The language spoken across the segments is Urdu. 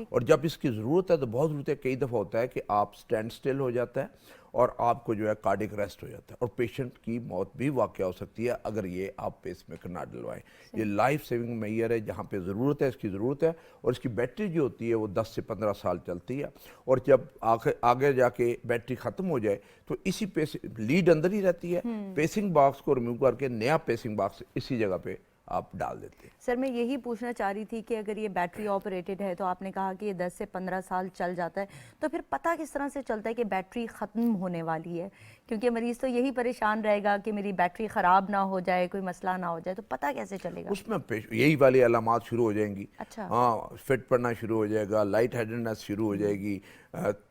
اور جب اس کی ضرورت ہے تو بہت ضرورت ہے، کئی دفعہ ہوتا ہے کہ آپ سٹینڈ سٹل ہو جاتا ہے اور آپ کو جو ہے کارڈک ریسٹ ہو جاتا ہے، اور پیشنٹ کی موت بھی واقع ہو سکتی ہے اگر یہ آپ پیس میکر نہ ڈلوائیں۔ یہ لائف سیونگ معیار ہے، جہاں پہ ضرورت ہے اس کی ضرورت ہے، اور اس کی بیٹری جو ہوتی ہے وہ 10 سے 15 سال چلتی ہے، اور جب آگے جا کے بیٹری ختم ہو جائے تو اسی لیڈ اندر ہی رہتی ہے، پیسنگ باکس کو ریموو کر کے نیا پیسنگ باکس اسی جگہ پہ آپ ڈال دیتے ہیں۔ سر میں یہی پوچھنا چاہ رہی تھی کہ اگر یہ بیٹری آپریٹڈ ہے تو آپ نے کہا کہ یہ 10 سے 15 سال چل جاتا ہے، تو پھر پتہ کس طرح سے چلتا ہے کہ بیٹری ختم ہونے والی ہے؟ کیونکہ مریض تو یہی پریشان رہے گا کہ میری بیٹری خراب نہ ہو جائے، کوئی مسئلہ نہ ہو جائے، تو پتہ کیسے چلے گا؟ اس میں یہی والی علامات شروع ہو جائیں گی۔ اچھا، ہاں، فٹ پڑنا شروع ہو جائے گا، لائٹ ہیڈنس شروع ہو جائے گی،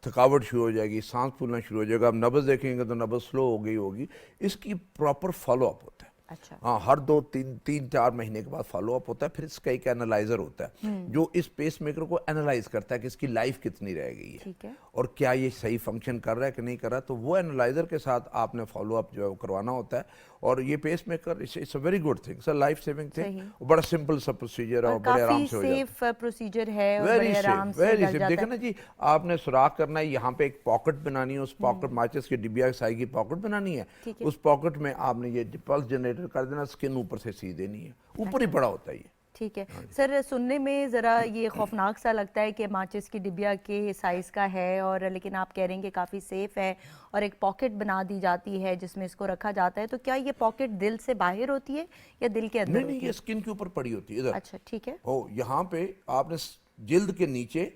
تھکاوٹ شروع ہو جائے گی، سانس پھولنا شروع ہو جائے گا۔ آپ نبض دیکھیں گے تو نبض سلو ہو گئی ہوگی۔ اس کی پراپر فالو اپ ہوتا ہے۔ اچھا، ہاں، ہر 2-3-4 مہینے کے بعد فالو اپ ہوتا ہے۔ پھر اس کا ایک انالائزر ہوتا ہے جو اس پیس میکر کو انالائز کرتا ہے کہ اس کی لائف کتنی رہ گئی ہے ٹھیک ہے، اور کیا یہ صحیح فنکشن کر رہا ہے کہ نہیں کر رہا ہے۔ تو وہ انالائزر کے ساتھ آپ نے فالو اپ جو ہے وہ کروانا ہوتا ہے، اور یہ pacemaker it's a very good thing, it's a life saving thing. بڑا سمپل سا پروسیجر ہے اور بڑے آرام سے ہو جاتا ہے۔ کافی سیف پروسیجر ہے اور ویری بڑے آرام سیف، سے ویری ڈل سیف۔ جاتا دیکھیں ہے۔ نا جی، آپ نے سوراخ کرنا ہے، یہاں پہ ایک پاکٹ بنانی ہے، اس پاکٹ ماچس کی ڈبیا سائی کی پاکٹ بنانی ہے، ٹھیک ہے، اس پاکٹ میں آپ نے یہ پلس جنریٹر کر دینا، سکن اوپر سے سی دینی ہے، اوپر ہی پڑا ہوتا ہے یہ۔ ٹھیک ہے سر، سننے میں ذرا یہ خوفناک سا لگتا ہے کہ ماچس کی ڈبیا کے سائز کا ہے، اور لیکن آپ کہہ رہے ہیں کہ کافی سیف ہے، اور ایک پاکٹ بنا دی جاتی ہے جس میں اس کو رکھا جاتا ہے۔ تو کیا یہ پاکٹ دل سے باہر ہوتی ہے یا دل کے اندر نہیں نہیں، ہوتی یہ ہے؟ سکن کے اوپر پڑی ہوتی ہے ادھر۔ اچھا، ٹھیک ہے، یہاں پہ آپ نے جلد کے نیچے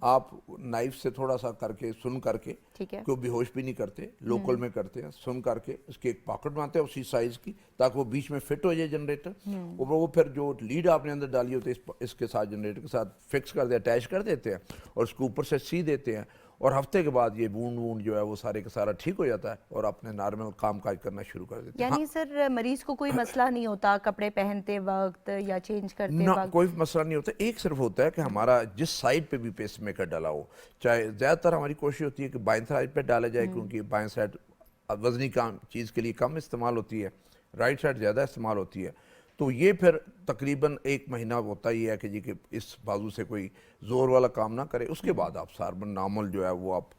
آپ نائف سے تھوڑا سا کر کے سن کر کے، ٹھیک ہے، کوئی بے ہوش بھی نہیں کرتے، لوکل میں کرتے ہیں، سن کر کے اس کی ایک پاکٹ بناتے ہیں اسی سائز کی، تاکہ وہ بیچ میں فٹ ہو جائے جنریٹر، اور وہ پھر جو لیڈ آپ نے اندر ڈالی ہوتی ہے اس کے ساتھ جنریٹر کے ساتھ فکس کر دے، اٹیچ کر دیتے ہیں، اور اس کو اوپر سے سی دیتے ہیں، اور ہفتے کے بعد یہ وونڈ جو ہے وہ سارے کا سارا ٹھیک ہو جاتا ہے، اور اپنے نارمل کام کاج کرنا شروع کر دیتے ہیں۔ یعنی سر مریض کو کوئی مسئلہ نہیں ہوتا کپڑے پہنتے وقت یا چینج کرتے نہ، وقت؟ کوئی مسئلہ نہیں ہوتا۔ ایک صرف ہوتا ہے کہ ہمارا جس سائڈ پہ بھی پیس میکر ڈالا ہو، چاہے زیادہ تر ہماری کوشش ہوتی ہے کہ بائیں سائڈ پہ ڈالا جائے، کیونکہ بائیں سائڈ وزنی کام چیز کے لیے کم استعمال ہوتی ہے، رائٹ سائڈ زیادہ استعمال ہوتی ہے۔ تو یہ پھر تقریباً 1 مہینہ ہوتا ہی ہے کہ جی کہ اس بازو سے کوئی زور والا کام نہ کرے، اس کے بعد آپ ساربن نارمل جو ہے وہ آپ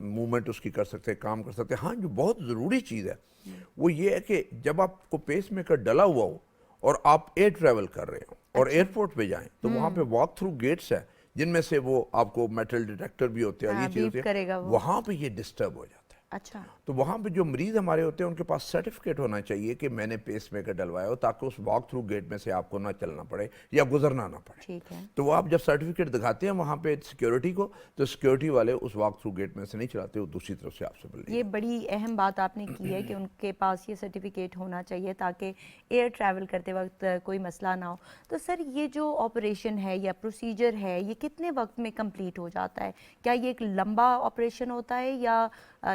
موومنٹ اس کی کر سکتے ہیں، کام کر سکتے ہیں۔ ہاں، جو بہت ضروری چیز ہے وہ یہ ہے کہ جب آپ کو پیس میکر ڈلا ہوا ہو اور آپ ایئر ٹریول کر رہے ہوں اور ایئرپورٹ پہ جائیں، تو وہاں پہ واک تھرو گیٹس ہیں جن میں سے وہ آپ کو میٹل ڈیٹیکٹر بھی ہوتے ہیں، یہ چیز ہوتی ہے، وہاں پہ یہ ڈسٹرب ہو جاتا ہے۔ اچھا، تو وہاں پہ جو مریض ہمارے ہوتے ہیں ان کے پاس سرٹیفکیٹ ہونا چاہیے کہ میں نے پیس میکر ڈلوایا ہو، تاکہ اس واک تھرو گیٹ میں سے آپ کو نہ چلنا پڑے یا گزرنا نہ پڑے۔ ٹھیک ہے، تو وہ آپ جب سرٹیفکیٹ دکھاتے ہیں وہاں پہ سیکیورٹی کو، تو سیکیورٹی والے اس واک تھرو گیٹ میں سے نہیں چلاتے، وہ دوسری طرف سے آپ سے بل یہ بڑی اہم بات آپ نے کی ہے کہ ان کے پاس یہ سرٹیفکیٹ ہونا چاہیے تاکہ ایئر ٹریول کرتے وقت کوئی مسئلہ نہ ہو۔ تو سر یہ جو آپریشن ہے یا پروسیجر ہے یہ کتنے وقت میں کمپلیٹ ہو جاتا ہے؟ کیا یہ ایک لمبا آپریشن ہوتا ہے یا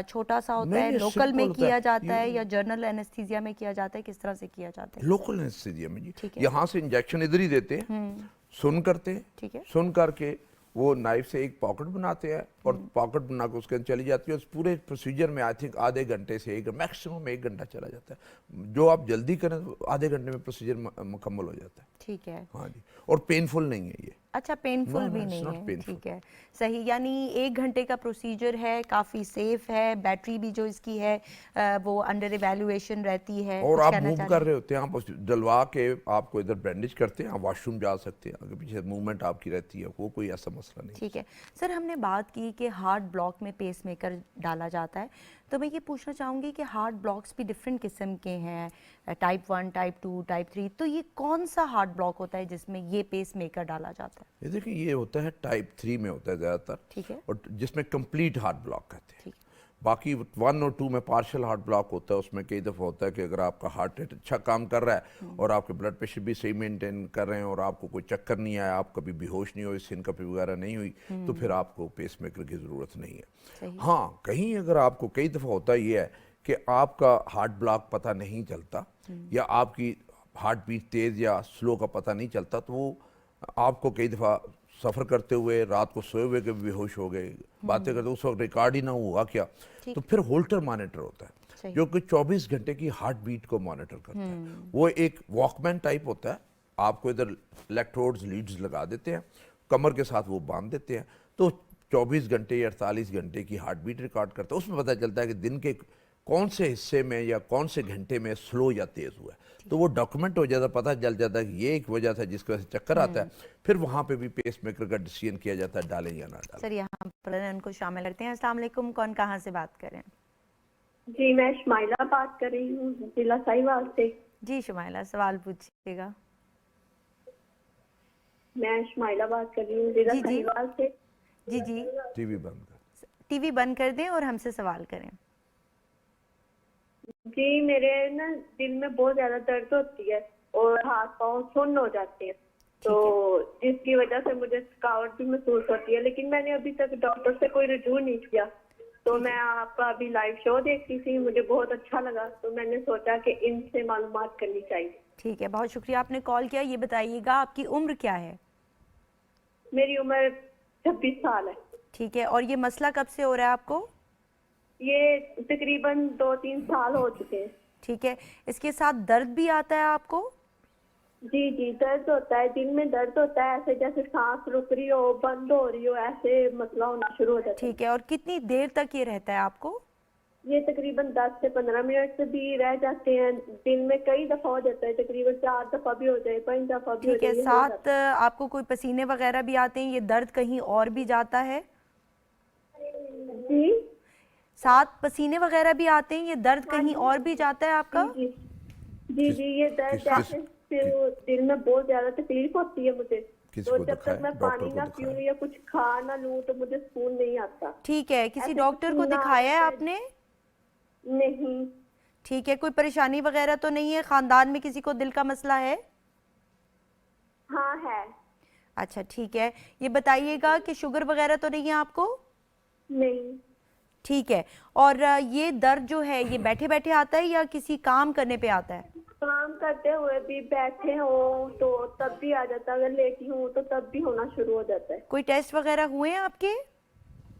چھوٹا سا ہوتا ہے؟ لوکل میں کیا جاتا ہے یا جنرل اینستھیزیا میں کیا جاتا ہے؟ کس طرح سے کیا جاتا ہے؟ لوکل اینستھیزیا میں جی، ٹھیک ہے، یہاں سے انجیکشن ادھر ہی دیتے ہیں، سن کرتے ہیں، ٹھیک ہے، سن کر کے وہ نائف سے ایک پاکٹ بناتے ہیں، اور پاکٹ بنا کے اس کے اندر چلی جاتی ہے۔ اس پورے پروسیجر میں آئی تھنک آدھے گھنٹے سے میکسیمم 1 گھنٹہ چلا جاتا ہے۔ جو آپ جلدی کریں تو آدھے گھنٹے میں پروسیجر مکمل ہو جاتا ہے۔ ٹھیک ہے، ہاں جی، اور پینفل نہیں ہے یہ۔ اچھا، پینفل بھی نہیں ہے، ٹھیک ہے، صحیح۔ یعنی 1 گھنٹے کا پروسیجر ہے، کافی سیف ہے، بیٹری بھی جو اس کی ہے وہ انڈر ایویلویشن رہتی ہے۔ اور آپ موو کر رہے ہوتے ہیں، آپ ڈلوا کے آپ کو ادھر بینڈیج کرتے ہیں، آپ واش روم جا سکتے ہیں، آگے پیچھے موومنٹ آپ کی رہتی ہے، وہ کوئی ایسا مسئلہ نہیں۔ ٹھیک ہے سر، ہم نے بات کی کہ ہارٹ بلاک میں پیس میکر ڈالا جاتا ہے، تو میں یہ پوچھنا چاہوں گی کہ ہارٹ بلاکس بھی ڈفرینٹ قسم کے ہیں، ٹائپ 1، ٹائپ 2، ٹائپ 3، تو یہ کون سا ہارٹ بلاک ہوتا ہے جس میں یہ پیس میکر ڈالا جاتا ہے؟ یہ دیکھیں، یہ ہوتا ہے ٹائپ 3 میں ہوتا ہے زیادہ تر، ٹھیک ہے، اور جس میں کمپلیٹ ہارٹ بلاک کہتے ہیں۔ ٹھیک ہے، باقی 1 اور 2 میں پارشل ہارٹ بلاک ہوتا ہے، اس میں کئی دفعہ ہوتا ہے کہ اگر آپ کا ہارٹ ریٹ اچھا کام کر رہا ہے اور آپ کے بلڈ پریشر بھی صحیح مینٹین کر رہے ہیں اور آپ کو کوئی چکر نہیں آیا، آپ کبھی بے ہوش نہیں ہوئی، سنکپی وغیرہ نہیں ہوئی، تو پھر آپ کو پیس میکر کی ضرورت نہیں ہے۔ ہاں، کہیں اگر آپ کو کئی دفعہ ہوتا یہ ہے کہ آپ کا ہارٹ بلاک پتہ نہیں چلتا، یا آپ کی ہارٹ بیٹ تیز یا سلو کا پتہ نہیں چلتا، تو وہ آپ کو کئی دفعہ سفر کرتے ہوئے رات کو سوئے ہوئے کے بے ہوش ہو گئے، باتیں کرتے اس وقت ریکارڈ ہی نہ ہوا کیا، تو پھر ہولٹر مانیٹر ہوتا ہے جو کہ 24 گھنٹے کی ہارٹ بیٹ کو مانیٹر کرتا ہے۔ وہ ایک واک مین ٹائپ ہوتا ہے، آپ کو ادھر الیکٹروڈز لیڈز لگا دیتے ہیں، کمر کے ساتھ وہ باندھ دیتے ہیں تو 24 گھنٹے یا 48 گھنٹے کی ہارٹ بیٹ ریکارڈ کرتا ہے. اس میں پتہ چلتا ہے کہ دن کے کون سے حصے میں یا کون سے گھنٹے میں سلو یا تیز ہوا ہے, تو وہ ڈاکومنٹ ہو جاتا ہے, پتہ چل جاتا ہے کہ یہ ایک وجہ تھا جس کی وجہ سے چکر آتا ہے. پھر وہاں پہ بھی پیس میکر کا ڈیسیژن کیا جاتا ہے ڈالیں یا نہ ڈالیں. سر یہاں پر ان کو شامل کرتے ہیں. السلام علیکم, کون کہاں سے بات کریں؟ جی میں شمائلہ بات کر رہی ہوں ضلع ساہیوال سے. جی شمائلہ, سوال پوچھیے گا. میں شمائلہ بات کر رہی ہوں ضلع جی ساہیوال سے. جی جی, ٹی وی بند کر. ٹی وی بند کر دیں اور ہم سے سوال کریں. جی میرے نا دل میں بہت زیادہ درد ہوتی ہے اور ہاتھ پاؤں سن ہو جاتے ہیں, تو جس کی وجہ سے مجھے تھکاوٹ بھی محسوس ہوتی ہے, لیکن میں نے ابھی تک ڈاکٹر سے کوئی رجوع نہیں کیا. تو میں آپ کا ابھی لائیو شو دیکھتی تھی, مجھے بہت اچھا لگا, تو میں نے سوچا کہ ان سے معلومات کرنی چاہیے. ٹھیک ہے, بہت شکریہ آپ نے کال کیا. یہ بتائیے گا آپ کی عمر کیا ہے؟ میری عمر 26 سال ہے. ٹھیک ہے, اور یہ مسئلہ کب سے ہو رہا ہے آپ کو؟ یہ تقریباً 2-3 سال ہو چکے ہیں. ٹھیک ہے, اس کے ساتھ درد بھی آتا ہے آپ کو؟ جی جی درد ہوتا ہے, دل میں درد ہوتا ہے, ایسے جیسے سانس رک رہی ہو, بند ہو رہی ہو, ایسے مسئلہ ہونا شروع ہو جاتا ہے. ٹھیک ہے, اور کتنی دیر تک یہ رہتا ہے آپ کو؟ یہ تقریباً 10 سے 15 منٹ بھی رہ جاتے ہیں, دن میں کئی دفعہ ہو جاتا ہے, تقریباً 4 دفعہ بھی ہو جائے, 5 دفعہ بھی ہو ٹھیک ہے, جائے. ساتھ آپ کو کوئی پسینے وغیرہ بھی آتے ہیں؟ یہ درد کہیں اور بھی جاتا ہے؟ جی ساتھ پسینے وغیرہ بھی آتے ہیں, یہ درد کہیں اور بھی جاتا ہے آپ کا؟ جی جی جی یہ درد جیسے دل میں بہت زیادہ تکلیف ہوتی ہے مجھے, تو جب تک میں پانی نہ پیوں یا کچھ کھا نہ لوں تو مجھے سکون نہیں آتا. ٹھیک ہے, کسی ڈاکٹر کو دکھایا ہے آپ نے؟ نہیں. ٹھیک ہے, کوئی پریشانی وغیرہ تو نہیں ہے؟ خاندان میں کسی کو دل کا مسئلہ ہے؟ ہاں ہے. اچھا ٹھیک ہے, یہ بتائیے گا کہ شوگر وغیرہ تو نہیں ہے آپ کو؟ نہیں. ٹھیک ہے, اور یہ درد جو ہے یہ بیٹھے بیٹھے آتا ہے یا کسی کام کرنے پہ آتا ہے؟ کام کرتے ہوئے بھی, بیٹھے ہوں تو تب بھی آ جاتا ہے, اگر لیٹی ہوں تو تب بھی ہونا شروع ہو جاتا ہے. کوئی ٹیسٹ وغیرہ ہوئے ہیں آپ کے؟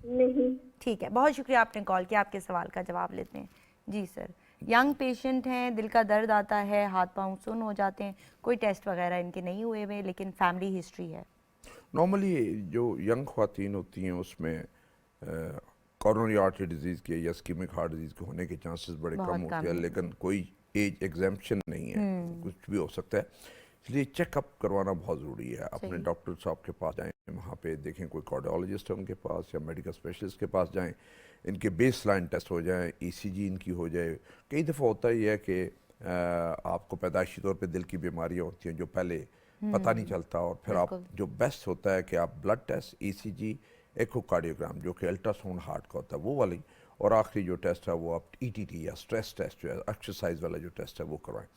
نہیں. ٹھیک ہے, بہت شکریہ آپ نے کال کیا. آپ کے سوال کا جواب لیتے ہیں. جی سر, ینگ پیشنٹ ہیں, دل کا درد آتا ہے, ہاتھ پاؤں سن ہو جاتے ہیں, کوئی ٹیسٹ وغیرہ ان کے نہیں ہوئے ہوئے, لیکن فیملی ہسٹری ہے. نارملی جو ینگ خواتین ہوتی ہیں اس میں کورونری آرٹری ڈیزیز کے یا اسکیمک ہارٹ ڈیزیز کے ہونے کے چانسز بڑے کم ہوتے ہیں, لیکن کوئی ایج ایگزیمپشن نہیں ہے, کچھ بھی ہو سکتا ہے. اس لیے چیک اپ کروانا بہت ضروری ہے. اپنے ڈاکٹر صاحب کے پاس جائیں, وہاں پہ دیکھیں کوئی کارڈیولوجسٹ ہے ان کے پاس یا میڈیکل اسپیشلسٹ کے پاس جائیں, ان کے بیس لائن ٹیسٹ ہو جائیں, ای سی جی ان کی ہو جائے. کئی دفعہ ہوتا ہی ہے کہ آپ کو پیدائشی طور پہ دل کی بیماریاں ہوتی ہیں جو پہلے پتہ نہیں چلتا, اور پھر آپ جو بیسٹ ہوتا ہے کہ آپ بلڈ ٹیسٹ, ای سی جی, ایکو کارڈیوگرام جو کہ الٹرا ساؤنڈ ہارٹ کا ہوتا ہے وہ والی, اور آخری جو ٹیسٹ ہے وہ آپ ای ٹی ٹی یا اسٹریس ٹیسٹ جو ہے, ایکسرسائز والا جو ٹیسٹ ہے وہ کروائیں.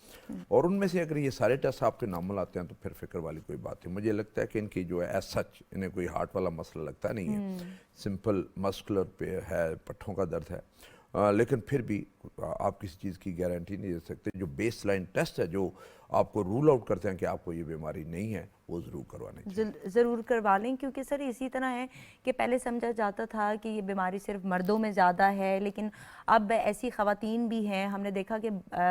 اور ان میں سے اگر یہ سارے ٹیسٹ آپ کے نارمل آتے ہیں تو پھر فکر والی کوئی بات نہیں. مجھے لگتا ہے کہ ان کی جو ہے ایز سچ انہیں کوئی ہارٹ والا مسئلہ لگتا نہیں ہے, سمپل مسکولر پہ ہے, پٹھوں کا درد ہے, لیکن پھر بھی آپ کسی چیز کی گارنٹی نہیں دے سکتے. جو بیس لائن ٹیسٹ ہے جو آپ کو رول آؤٹ کرتے ہیں کہ آپ کو یہ بیماری نہیں ہے, وہ ضرور کروانے چاہیے. ضرور کروا لیں, کیونکہ سر اسی طرح ہے کہ پہلے سمجھا جاتا تھا کہ یہ بیماری صرف مردوں میں زیادہ ہے, لیکن اب ایسی خواتین بھی ہیں. ہم نے دیکھا کہ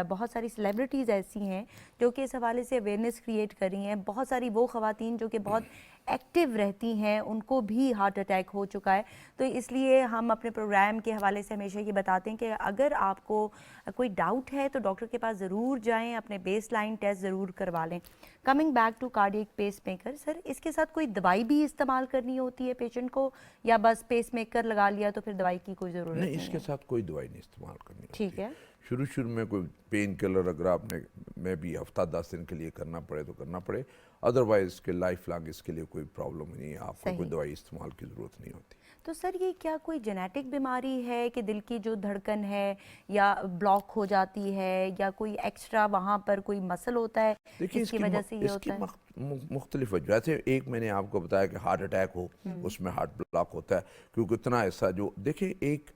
بہت ساری سیلیبریٹیز ایسی ہیں جو کہ اس حوالے سے اویئرنیس کریٹ کر رہی ہیں. بہت ساری وہ خواتین جو کہ بہت ایکٹیو رہتی ہیں, ان کو بھی ہارٹ اٹیک ہو چکا ہے. تو اس لیے ہم اپنے پروگرام کے حوالے سے ہمیشہ یہ بتاتے ہیں کہ اگر آپ کو کوئی ڈاؤٹ ہے تو ڈاکٹر کے پاس ضرور جائیں, اپنے بیس لائن ٹیسٹ ضرور کروا لیں. Coming back to cardiac pacemaker, sir اس کے ساتھ کوئی دوائی بھی استعمال کرنی ہوتی ہے پیشنٹ کو, یا بس پیس میکر لگا لیا تو پھر دوائی کی کوئی ضرورت نہیں؟ نہیں, اس کے ساتھ کوئی دوائی نہیں استعمال کرنی ہوتی. ٹھیک ہے, شروع میں کوئی پین کلر اگر آپ نے میں بھی ہفتہ 10 دن کے لیے کرنا پڑے تو کرنا پڑے, ادروائز کے لائف لانگ اس کے لیے کوئی پرابلم نہیں ہے, آپ کو کوئی دوائی استعمال کی ضرورت نہیں ہوتی. تو سر یہ کیا کوئی جینیٹک بیماری ہے کہ دل کی جو دھڑکن ہے یا بلاک ہو جاتی ہے, یا کوئی ایکسٹرا وہاں پر کوئی مسل ہوتا ہے جس کی وجہ سے یہ ہوتا ہے؟ مختلف وجہ سے, ایک میں نے آپ کو بتایا کہ ہارٹ اٹیک ہو, اس میں ہارٹ بلاک ہوتا ہے, کیونکہ اتنا ایسا جو دیکھیں ایک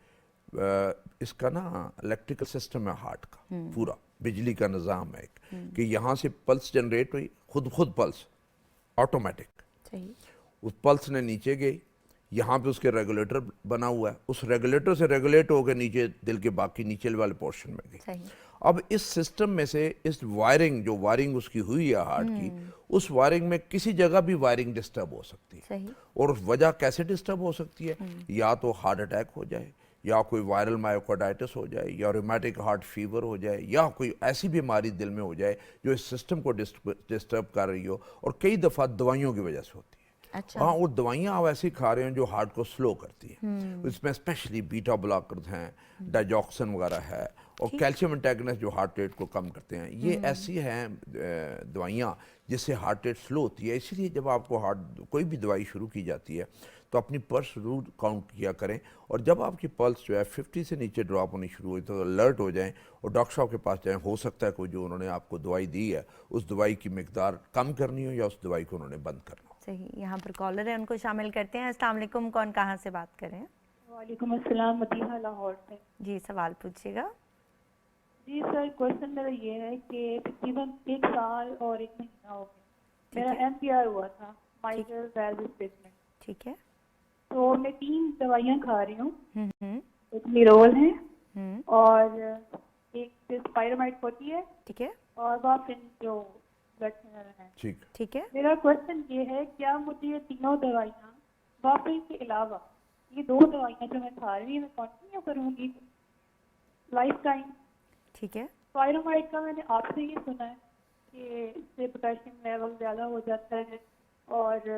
اس کا نا الیکٹریکل سسٹم ہے ہارٹ کا, پورا بجلی کا نظام ہے ایک, کہ یہاں سے پلس جنریٹ ہوئی, خود پلس آٹومیٹک, اس پلس نے نیچے گئی, یہاں پہ اس کے ریگولیٹر بنا ہوا ہے, اس ریگولیٹر سے ریگولیٹ ہو کے نیچے دل کے باقی نیچے والے پورشن میں گئی. اب اس سسٹم میں سے اس وائرنگ جو وائرنگ اس کی ہوئی ہے ہارٹ کی، اس وائرنگ میں کسی جگہ بھی وائرنگ ڈسٹرب ہو سکتی ہے. صحیح. اور وجہ کیسے ڈسٹرب ہو سکتی ہے؟ یا تو ہارٹ اٹیک ہو جائے، یا کوئی وائرل مائیوکارڈائٹس ہو جائے، یا رومیٹک ہارٹ فیور ہو جائے، یا کوئی ایسی بیماری دل میں ہو جائے جو اس سسٹم کو ڈسٹرب کر رہی ہو. اور کئی دفعہ دوائیوں کی وجہ سے ہوتی ہے. اچھا. ہاں، وہ دوائیاں آپ ایسی کھا رہے ہیں جو ہارٹ کو سلو کرتی ہیں. اس میں اسپیشلی بیٹا بلاکرز ہیں، ڈائجوکسن وغیرہ ہے، اور کیلشیم انٹیگنسٹ جو ہارٹ ریٹ کو کم کرتے ہیں. یہ ایسی ہیں دوائیاں جس سے ہارٹ ریٹ سلو ہوتی ہے. اسی لیے جب آپ کو کوئی بھی دوائی شروع کی جاتی ہے تو اپنی پلس ضرور کاؤنٹ کیا کریں، اور جب آپ کی پلس جو ہے 50 سے نیچے ڈراپ ہونی شروع ہوئی تو الرٹ ہو جائیں اور ڈاکٹر صاحب کے پاس جائیں. ہو سکتا ہے کوئی جو انہوں نے آپ کو دوائی دی ہے اس دوائی کی مقدار کم کرنی ہو، یا اس دوائی کو انہوں نے بند کرنا ہو. صحیح. یہاں پر کالر ہے، ان کو شامل کرتے ہیں. السلام علیکم. کون کہاں سے بات کر رہے ہیں؟ وعلیکم السلام. مدیحہ لاہور سے. جی سوال پوچھیے گا. جی سر، کوشچن میرا یہ ہے کہ تقریباً 1 سال اور 1 مہینہ ہو گیا میرا MPR ہوا تھا، مائٹرل ویلو ریپلیسمنٹ. ٹھیک ہے. تو میں 3 دوائیاں کھا رہی ہوں. ہوں. ایک میرول ہے ہوں. اور ایک اسپائرامائڈ ہوتی ہے، ٹھیک ہے. اور وافرن جو بلڈ تھنر ہے. ٹھیک. ٹھیک ہے. میرا کوشچن یہ ہے، کیا مجھے یہ تینوں دوائیاں وافرن کے علاوہ یہ 2 دوائیاں جو میں کھا رہی ہوں میں کنٹینیو کروں گی لائف ٹائم؟ ٹھیک ہے. اسپائرامائڈ کا میں نے آپ سے یہ سنا ہے کہ اس سے پوٹاشیم لیول زیادہ ہو جاتا ہے اور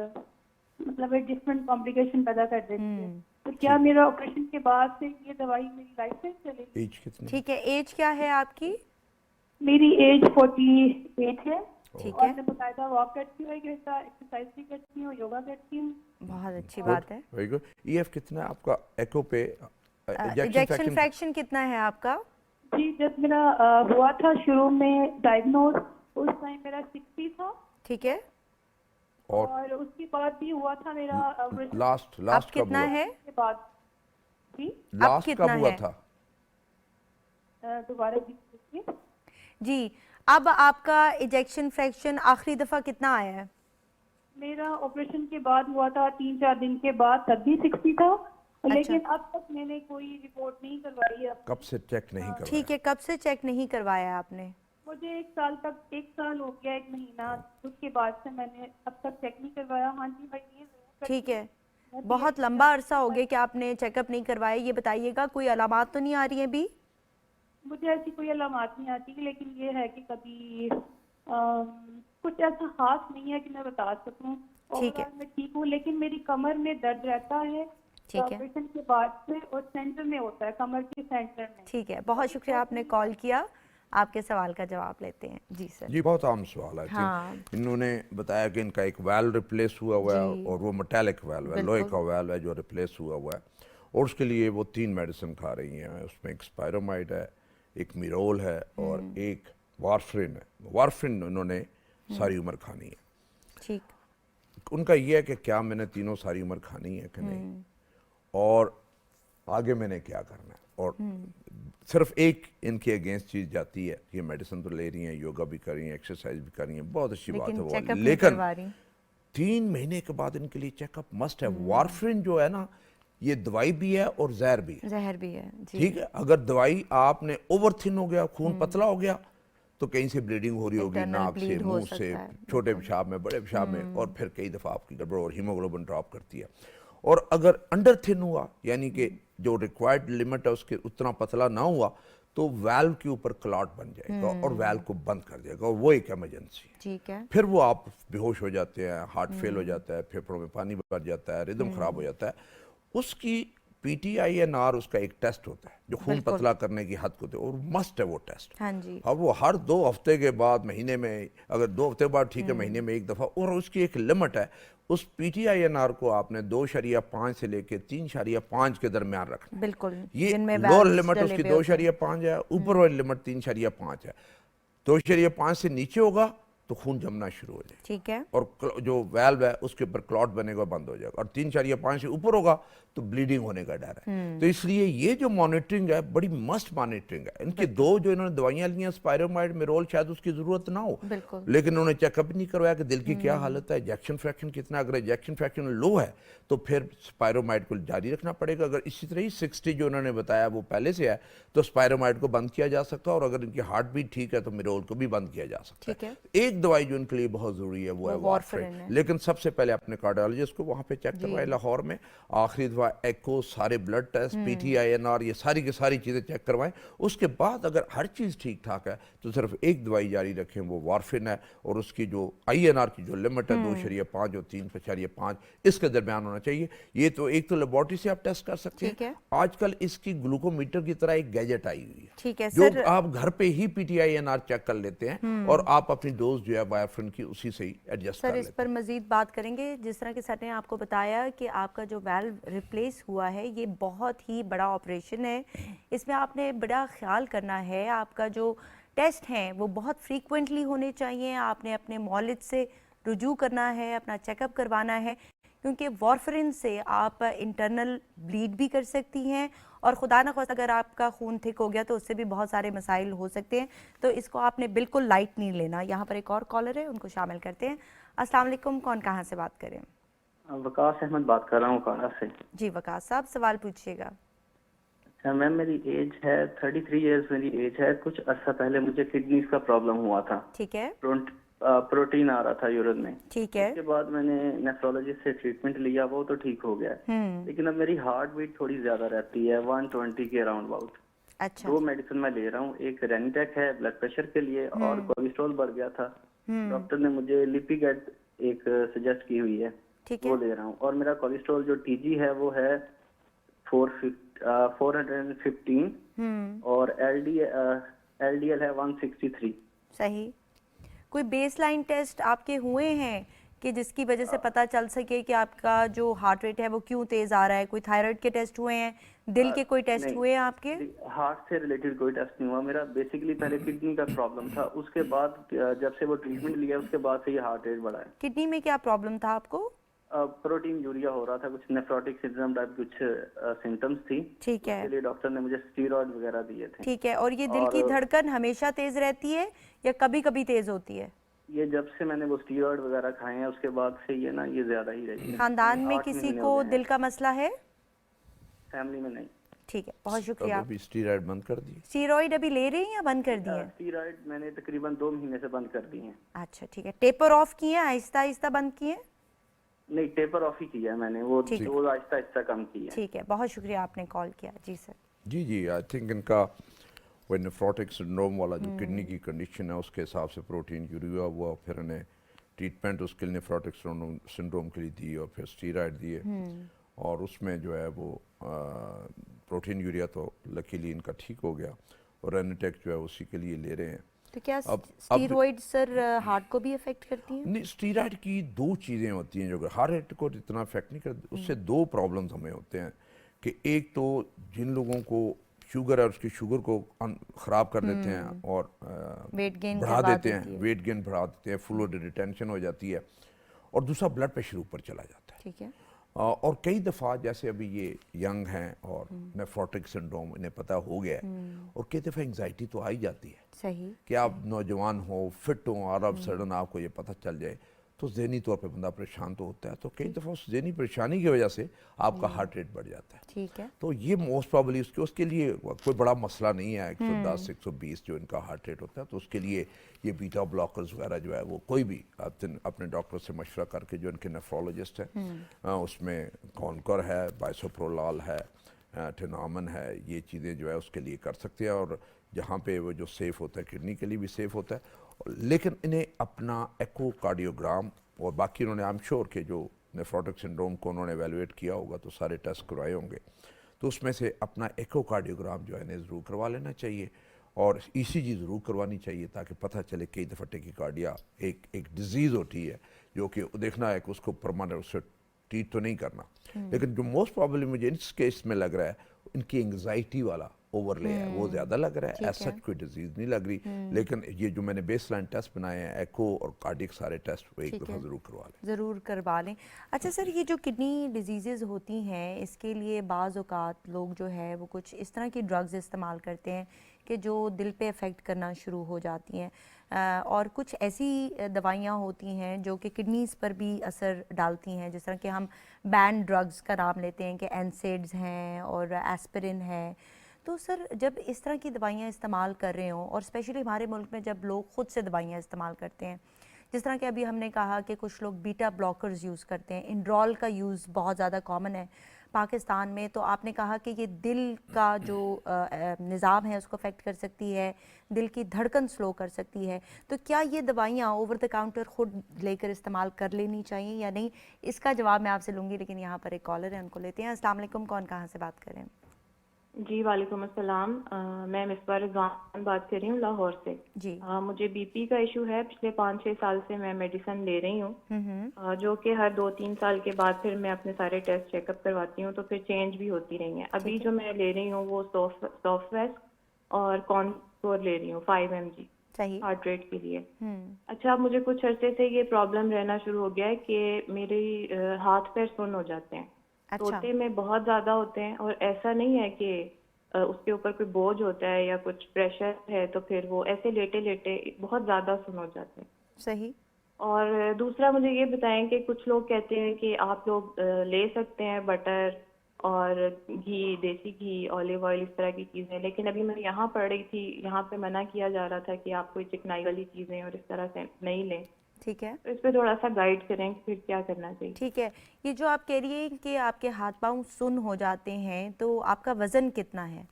مطلب ایک ڈفرنٹ کمپلیکیشن پیدا کر دیتی ہے. تو کیا میرا آپریشن کے بعد سے یہ دوائی میری لائف ٹائم چلے گی؟ ایج کتنی؟ ٹھیک ہے. ایج کیا ہے آپ کی؟ میری ایج 48 ہے. ٹھیک اور ہے. میں باقاعدہ واک کرتی ہوں، ایک گھنٹہ ایکسرسائز بھی کرتی ہوں، یوگا کرتی ہوں. بہت اچھی بات ہے. Very good. EF کتنا ہے آپ کا ایکو پہ؟ ایجیکشن فریکشن کتنا ہے آپ کا؟ جی جب میرا ہوا تھا شروع میں ڈائگنوز اس ٹائم میرا 60 تھا. ٹھیک ہے. اور اس کے بعد بھی ہوا تھا میرا لاسٹ اب کب کتنا ہوا؟ ہے؟ کے بعد جی لاسٹ کتنا کب ہوا ہے؟ تھا؟ دوبارہ دیکھیے. جی اب آپ کا ایجیکشن فریکشن آخری دفعہ کتنا آیا ہے؟ میرا آپریشن کے بعد ہوا تھا 3-4 دن کے بعد، تب بھی 60 تھا. لیکن اب تک میں نے کوئی رپورٹ نہیں کروائی ہے. کب سے چیک نہیں کروایا؟ ٹھیک ہے. کب سے چیک نہیں کروایا آپ نے؟ مجھے 1 سال تک، 1 سال ہو گیا 1 مہینہ. اس کے بعد سے میں نے اب تک چیک نہیں کروایا. ہاں جی بھائی یہ ضرور. ٹھیک ہے. بہت لمبا عرصہ ہو گیا کہ آپ نے چیک اپ نہیں کروایا. یہ بتائیے گا کوئی علامات تو نہیں آ رہی ہیں ابھی؟ مجھے ایسی کوئی علامات نہیں آتی، لیکن یہ ہے کہ کبھی کچھ ایسا خاص نہیں ہے کہ میں بتا سکوں. ٹھیک ہے. میں ٹھیک ہوں، لیکن میری کمر میں درد رہتا ہے ٹھیک ہے. آپریشن کے بعد سے، اور سینٹر میں ہوتا ہے، کمر کے سینٹر میں. ٹھیک ہے. بہت شکریہ آپ نے کال کیا. آپ کے سوال کا جواب لیتے ہیں. جی سر. جی بہت عام سوال ہے. ہاں. انہوں نے بتایا کہ ان کا ایک ویل ریپلیس ہوا ہے اور وہ میٹالک ویل ہے، لوہے کا ویل ہے جو ریپلیس ہوا ہے، اور اس کے لیے وہ 3 میڈیسن کھا رہی ہیں. اس میں ایک اسپائرامائڈ ہے، ایک میرول ہے، اور ایک وارفرین ہے. وارفرین انہوں نے ساری عمر کھانی ہے. ٹھیک. ان کا یہ ہے کہ کیا میں نے تینوں ساری عمر کھانی ہے کہ نہیں، اور آگے میں نے کیا کرنا ہے. اور صرف ایک ان کے اگینسٹ چیز جاتی ہے، یہ میڈیسن تو لے رہی ہیں، یوگا بھی کر رہی ہیں، ایکسرسائز بھی کر رہی ہیں، بہت اچھی بات ہے وہ، لیکن 3 مہینے کے بعد ان کے لیے چیک اپ مسٹ ہے. وارفرین جو ہے نا، یہ دوائی بھی ہے اور زہر بھی ہے. زہر بھی ہے. ٹھیک ہے. اگر دوائی آپ نے اوور تھن ہو گیا، خون پتلا ہو گیا، تو کہیں سے بلیڈنگ ہو رہی ہوگی، ناک سے، منہ سے، چھوٹے پیشاب میں، بڑے پیشاب میں، اور پھر کئی دفعہ آپ کی گڑبڑ اور ہیموگلوبن ڈراپ کرتی ہے. اور اگر انڈر تھن ہوا، یعنی کہ جو ریکوائرڈ لمٹ ہے اس کے اتنا پتلا نہ ہوا، تو ویلو کے اوپر کلاٹ بن جائے گا اور ویلو کو بند کر دے گا، اور وہ ایک ایمرجنسی ہے. ٹھیک ہے. پھر وہ آپ بے ہوش ہو جاتے ہیں، ہارٹ فیل ہو جاتا ہے، پھیپھڑوں میں پانی بھر جاتا ہے، ردم خراب ہو جاتا ہے. اس کی PTINR اس کا ایک ٹیسٹ ہوتا ہے جو خون پتلا کرنے کی حد کو ہوتا ہے، اور مسٹ ہے وہ ٹیسٹ. ہاں جی. اب وہ ہر 2 ہفتے کے بعد، مہینے میں، اگر 2 ہفتے بعد ٹھیک ہے، مہینے میں 1 دفعہ. اور اس کی ایک لمٹ ہے. اس PTINR کو آپ نے 2.5 سے لے کے 3.5 کے درمیان رکھنا. بالکل. یہ لوور لمٹ اس کی 2.5 ہے، اوپر والی لمٹ 3.5 ہے. 2.5 سے نیچے ہوگا تو خون جمنا شروع ہو جائے ٹھیک ہے. اور جو ویلو ہے اس کے اوپر کلاٹ بنے گا بند ہو جائے گا, اور 3.5 سے اوپر ہوگا تو بلیڈنگ ہونے کا ڈر ہے. تو اس لیے یہ جو مانیٹرنگ ہے بڑی مسٹ مانیٹرنگ ہے. ان کی دو جو انہوں نے دوائیاں لی ہیں اسپائرومائڈ میرول, شاید اس کی ضرورت نہ ہو, لیکن انہوں نے چیک اپ نہیں کروایا کہ دل کی کیا حالت ہے, ایجیکشن فریکشن کتنا. اگر ایجیکشن فریکشن لو ہے تو پھر اسپائرومائڈ کو جاری رکھنا پڑے گا. اگر اسی طرح ہی 60 جو انہوں نے بتایا وہ پہلے سے ہے تو اسپائرومائڈ کو بند کیا جا سکتا ہے, اور اگر ان کی ہارٹ بیٹ ٹھیک ہے تو میرول کو بھی بند کیا جا سکتا ہے. ایک دوائی جو ان کے لیے بہت ضروری ہے وہ ہے وارفرین, لیکن سب سے پہلے اپنے کارڈیالوجسٹ کو وہاں پہ چیک کروائے لاہور میں, آخری دفعہ ایکو, سارے blood test, P T I N R, یہ ساری کی ساری چیزیں چیک کروائیں. اس کے بعد اگر ہر چیز ٹھیک ٹھاک ہے تو صرف ایک دوائی جاری رکھیں, وہ وارفرین ہے, اور اس کی جو آئی این آر کی جو لمٹ ہے 2.5 اور 3.5 اس کے درمیان ہونا چاہیے. یہ تو ایک تو لیبارٹری سے آپ ٹیسٹ کر سکتے ہیں. آج کل اس کی گلوکومیٹر کی طرح ایک گیجٹ آئی ہوئی ہے جو آپ گھر پہ ہی P T I N R check کر لیتے ہیں, اور آپ اپنی ڈوز جو ہے وارفرین کی اسی سے ہی ایڈجسٹ کر لیتے ہیں. سر اس پر مزید بات کریں گے. جس طرح کہ سر نے آپ کو بتایا کہ آپ کا جو ویلو ریپلیس ہوا ہے یہ بہت ہی بڑا آپریشن ہے, اس میں آپ نے بڑا خیال کرنا ہے. آپ کا جو ٹیسٹ ہیں وہ بہت فریکوینٹلی ہونے چاہیے, آپ نے اپنے مولد سے رجوع کرنا ہے, اپنا چیک اپ کروانا ہے, کیونکہ وارفرین سے آپ انٹرنل بلیڈ بھی کر سکتی ہیں, اور خدا نہ خواستہ اگر آپ کا خون تھک ہو گیا تو اس سے بھی بہت سارے مسائل ہو سکتے ہیں. تو اس کو آپ نے بالکل لائٹ نہیں لینا. یہاں پر ایک اور کالر ہے, ان کو شامل کرتے ہیں. السلام علیکم, کون کہاں سے بات کریں؟ وقاص احمد بات کر رہا ہوں کانگڑا سے. جی وقاص صاحب, سوال پوچھیے گا. اچھا میم, میری ایج ہے 33 ایئرز میری ایج ہے. کچھ عرصہ پہلے مجھے کڈنیز کا پرابلم ہوا تھا. ٹھیک ہے. پروٹین آ رہا تھا یورین میں. ٹھیک ہے. اس کے بعد میں نے نیفرولوجسٹ سے ٹریٹمنٹ لیا, وہ تو ٹھیک ہو گیا, لیکن اب میری ہارٹ بیٹ تھوڑی زیادہ رہتی ہے 120 کے اراؤنڈ اباؤٹ. اچھا. 2 میڈیسن میں لے رہا ہوں, ایک رینیٹیک ہے بلڈ پریشر کے لیے, اور کولیسٹرول بڑھ گیا تھا. ڈاکٹر نے مجھے لیپیگیٹ ایک سجیسٹ کی ہوئی ہے, وہ لے رہا ہوں. اور میرا کولیسٹرول جو ٹی جی ہے وہ ہے 415, اور ایل ڈی ایل ہے 163. صحیح. کوئی بیس لائن ٹیسٹ آپ کے ہوئے ہیں کہ جس کی وجہ سے پتہ چل سکے کہ آپ کا جو ہارٹ ریٹ ہے وہ کیوں تیز آ رہا ہے؟ کوئی تھائرائیڈ کے ٹیسٹ ہوئے ہیں, دل کے کوئی ٹیسٹ ہوئے ہیں آپ کے؟ ہارٹ سے ریلیٹڈ کوئی ٹیسٹ نہیں ہوا میرا. بیسیکلی پہلے کڈنی کا پرابلم تھا, اس کے بعد جب سے وہ ٹریٹمنٹ لیا اس کے بعد سے یہ ہارٹ ریٹ بڑھا ہے. کڈنی میں کیا پرابلم تھا آپ کو؟ پروٹین یوریا ہو رہا تھا, کچھ نیفروٹک سنڈروم ٹائپ کچھ سمٹمز تھی. ٹھیک ہے. اس کے لیے ڈاکٹر نے مجھے اسٹیرائڈ وغیرہ دیے تھے. ٹھیک ہے. اور یہ دل کی دھڑکن ہمیشہ تیز رہتی ہے یا کبھی کبھی تیز ہوتی ہے؟ یہ جب سے میں نے وہ اسٹیرائڈ وغیرہ کھائے ہیں اس کے بعد سے یہ نا یہ زیادہ ہی رہی ہے. خاندان میں کسی کو دل کا مسئلہ ہے؟ فیملی میں نہیں. ٹھیک ہے, بہت شکریہ. ابھی اسٹیرائڈ بند کر دی؟ اسٹیرائڈ ابھی لے رہے ہیں یا بند کر دیے ہیں؟ اسٹیرائڈ میں نے تقریباً 2 مہینے سے بند کر دی ہیں. اچھا ٹھیک ہے. ٹیپر آف کیے ہیں, آہستہ آہستہ بند کیے ہیں؟ نہیں, ٹیپر آف ہی کیا ہے میں نے, وہ ڈوز آہستہ آہستہ کم کی ہے. ٹھیک ہے, بہت شکریہ آپ نے کال کیا. جی سر. جی آئی تھنک ان کا وہ نیفروٹک سنڈروم والا جو کڈنی کی کنڈیشن ہے اس کے حساب سے پروٹین یوریا ہوا, پھر انہیں ٹریٹمنٹ اس کے لیے نیفروٹک سنڈروم کے لیے دی, اور پھر اسٹیرائڈ دیے, اور اس میں جو ہے وہ پروٹین یوریا تو لکیلی ان کا ٹھیک ہو گیا, اور رینیٹیک جو ہے اسی کے لیے لے رہے ہیں. تو کیا اسٹیرائڈ سر ہارٹ کو بھی افیکٹ کرتی ہیں؟ نہیں, اسٹیرائڈ کی 2 چیزیں ہوتی ہیں جو کہ ہارٹ ریٹ کو اتنا افیکٹ نہیں کرتی. اس سے 2 پرابلمز ہمیں ہوتے ہیں کہ ایک تو جن لوگوں کو شوگر ہے اس کی شوگر کو خراب کر دیتے ہیں اور بڑھا دیتے ہیں, ویٹ گین بڑھا دیتے ہیں, فلوئڈ ریٹینشن ہو جاتی ہے, اور دوسرا بلڈ پریشر اوپر چلا جاتا ہے. ٹھیک ہے. اور کئی دفعہ جیسے ابھی یہ ینگ ہیں اور نیفروٹک سنڈروم انہیں پتہ ہو گیا ہے, اور کئی دفعہ انگزائٹی تو آئی جاتی ہے. صحیح. کہ آپ نوجوان ہو, فٹ ہو, اور اب سڈن آپ کو یہ پتہ چل جائے تو ذہنی طور پہ بندہ پریشان تو ہوتا ہے. تو کئی دفعہ اس ذہنی پریشانی کی وجہ سے آپ کا ہارٹ ریٹ بڑھ جاتا ہے. ٹھیک ہے. تو یہ موسٹ پرابلی اس کے لیے کوئی بڑا مسئلہ نہیں ہے 110 120 جو ان کا ہارٹ ریٹ ہوتا ہے. تو اس کے لیے یہ بیٹا بلاکرز وغیرہ جو ہے وہ کوئی بھی اپنے ڈاکٹر سے مشورہ کر کے, جو ان کے نیفرولوجسٹ ہیں, اس میں کونکر ہے, بائسوپرولال ہے, ٹینامن ہے, یہ چیزیں جو ہے اس کے لیے کر سکتے ہیں, اور جہاں پہ وہ جو سیف ہوتا ہے کڈنی کے لیے بھی سیف ہوتا ہے. لیکن انہیں اپنا ایکو کارڈیوگرام, اور باقی انہوں نے آئی ایم شیور کہ جو نیفروٹک سنڈروم کو انہوں نے ایویلویٹ کیا ہوگا تو سارے ٹیسٹ کروائے ہوں گے, تو اس میں سے اپنا ایکو کارڈیوگرام جو ہے انہیں ضرور کروا لینا چاہیے, اور ای سی جی ضرور کروانی چاہیے, تاکہ پتہ چلے کئی دفعہ ٹیکیکارڈیا ایک ڈیزیز ہوتی ہے جو کہ دیکھنا ہے کہ اس کو پرماننٹ اس سے ٹریٹ تو نہیں کرنا. لیکن جو موسٹ پرابلی مجھے اس کیس میں لگ رہا ہے ان کی انگزائٹی والا اوورلے ہے وہ زیادہ لگ رہا ہے، ایز سچ کوئی ڈیزیز نہیں لگ رہی، لیکن یہ جو میں نے بیس لائن ٹیسٹ بنائے ہیں ایکو اور کارڈک سارے ٹیسٹ وہ ایک دفعہ ضرور کروا لیں. ضرور کروا لیں. اچھا سر، یہ جو کڈنی ڈیزیزز ہوتی ہیں اس کے لیے بعض اوقات لوگ جو ہے وہ کچھ اس طرح کی ڈرگز استعمال کرتے ہیں کہ جو دل پہ افیکٹ کرنا شروع ہو جاتی ہیں، اور کچھ ایسی دوائیاں ہوتی ہیں جو کہ کڈنیز پر بھی اثر ڈالتی ہیں، جس طرح کہ ہم بینڈ ڈرگز کا نام لیتے ہیں کہ اینسیڈز ہیں اور ایسپرین ہے. تو سر جب اس طرح کی دوائیاں استعمال کر رہے ہوں، اور اسپیشلی ہمارے ملک میں جب لوگ خود سے دوائیاں استعمال کرتے ہیں، جس طرح کہ ابھی ہم نے کہا کہ کچھ لوگ بیٹا بلاکرز یوز کرتے ہیں، انڈرول کا یوز بہت زیادہ کامن ہے پاکستان میں، تو آپ نے کہا کہ یہ دل کا جو نظام ہے اس کو افیکٹ کر سکتی ہے، دل کی دھڑکن سلو کر سکتی ہے، تو کیا یہ دوائیاں اوور دا کاؤنٹر خود لے کر استعمال کر لینی چاہیے یا نہیں؟ اس کا جواب میں آپ سے لوں گی، لیکن یہاں پر ایک کالر ہے، ان کو لیتے ہیں. السلام علیکم، کون کہاں سے بات کریں؟ جی وعلیکم السلام، میں مصباح رضوان بات کر رہی ہوں لاہور سے. جی. مجھے بی پی کا ایشو ہے، پچھلے 5-6 سال سے میں میڈیسن لے رہی ہوں، جو کہ ہر 2-3 سال کے بعد پھر میں اپنے سارے ٹیسٹ چیک اپ کرواتی ہوں، تو پھر چینج بھی ہوتی رہی ہیں. ابھی جو میں لے رہی ہوں وہ سوفٹ ویسٹ اور کانفور لے رہی ہوں 5 mg صحیح. ہارٹ ریٹ کے لیے. اچھا، اب مجھے کچھ عرصے سے یہ پرابلم رہنا شروع ہو گیا ہے کہ میرے ہاتھ پیر سن ہو جاتے ہیں، توتے میں بہت زیادہ ہوتے ہیں، اور ایسا نہیں ہے کہ اس کے اوپر کوئی بوجھ ہوتا ہے یا کچھ پریشر ہے، تو پھر وہ ایسے لیٹے لیٹے بہت زیادہ سن ہو جاتے ہیں. صحیح. اور دوسرا مجھے یہ بتائیں کہ کچھ لوگ کہتے ہیں کہ آپ لوگ لے سکتے ہیں بٹر اور گھی، دیسی گھی، اولیو آئل، اس طرح کی چیزیں، لیکن ابھی میں یہاں پڑھ رہی تھی، یہاں پہ منع کیا جا رہا تھا کہ آپ کوئی چکنائی والی چیزیں اور اس طرح سے نہیں لیں. ٹھیک ہے. تو اس پہ تھوڑا سا گائیڈ کریں کہ پھر کیا کرنا چاہیے. ٹھیک ہے. یہ جو آپ کہہ رہی ہیں کہ آپ کے ہاتھ پاؤں سن ہو جاتے ہیں، تو آپ کا وزن کتنا ہے؟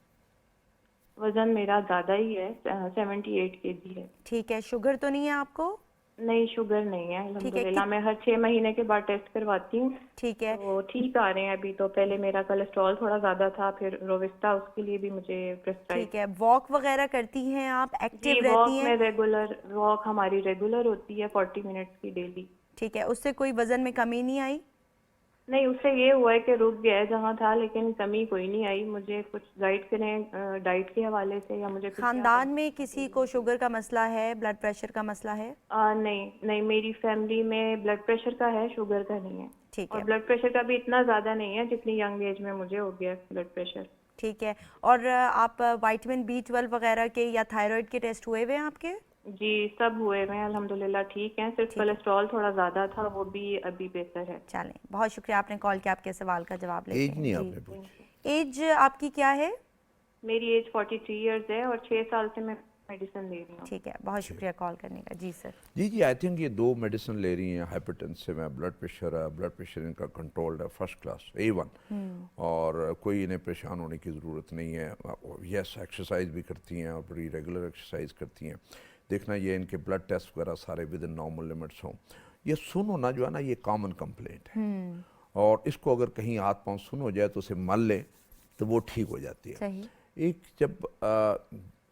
وزن میرا زیادہ ہی ہے، 78 kg ہے. ٹھیک ہے. شوگر تو نہیں ہے آپ کو؟ نہیں، شوگر نہیں ہے الحمدللہ. میں ہر 6 مہینے کے بعد ٹیسٹ کرواتی ہوں. ٹھیک ہے. وہ ٹھیک آ رہے ہیں ابھی. تو پہلے میرا کولیسٹرول تھوڑا زیادہ تھا، پھر رووسٹا، اس کے لیے بھی مجھے پرسکرائب. ٹھیک ہے. واک وغیرہ کرتی ہیں آپ؟ ایکٹیو جی، رہتی ہیں؟ میں ریگولر واک ہماری ریگولر ہوتی ہے 40 منٹس کی ڈیلی. ٹھیک ہے. اس سے کوئی وزن میں کمی نہیں آئی؟ نہیں، اس سے یہ ہوا ہے کہ رک گیا ہے جہاں تھا، لیکن کمی کوئی نہیں آئی. مجھے کچھ گائیڈ کریں ڈائٹ کے حوالے سے، یا مجھے خاندان میں کسی کو شوگر کا مسئلہ ہے، بلڈ پریشر کا مسئلہ ہے؟ نہیں، میری فیملی میں بلڈ پریشر کا ہے، شوگر کا نہیں ہے. ٹھیک اور ہے. بلڈ پریشر کا بھی اتنا زیادہ نہیں ہے جتنی ینگ ایج میں مجھے ہو گیا بلڈ پریشر. ٹھیک ہے. اور آپ وائٹامن B12 وغیرہ کے یا تھائرائڈ کے ٹیسٹ ہوئے ہوئے ہیں آپ کے؟ جی، سب ہوئے ہیں الحمدللہ، ٹھیک ہیں. صرف کولیسٹرول تھوڑا زیادہ تھا، وہ بھی ابھی بہتر ہے. چلیں، بہت شکریہ آپ نے کال کیا. آپ کے سوال کا جواب لیتے ہیں. ایج نہیں آپ نے پوچھی؟ ایج آپ کی کیا ہے؟ میری ایج 43 ایئرز ہے، اور 6 سال سے میں میڈیسن لے رہی ہوں. ٹھیک ہے. بہت شکریہ کال کرنے کا. جی سر. جی آئی تھنک یہ 2 میڈیسن لے رہی ہیں، ہائپرٹینسو ہے، بلڈ پریشر ہے. بلڈ پریشر ان کا کنٹرولڈ ہے، فرسٹ کلاس A1، اور کوئی انہیں پریشان ہونے کی ضرورت نہیں ہے. یس، ایکسرسائز بھی کرتی ہیں اور بڑی ریگولر ایکسرسائز کرتی ہیں. دیکھنا یہ ان کے بلڈ ٹیسٹ وغیرہ سارے ود ان نارمل لمٹس ہوں. یہ سن ہونا جو ہے نا، یہ کامن کمپلینٹ ہے، اور اس کو اگر کہیں ہاتھ پاؤں سن ہو جائے تو اسے مل لیں تو وہ ٹھیک ہو جاتی ہے. صحیح. ایک جب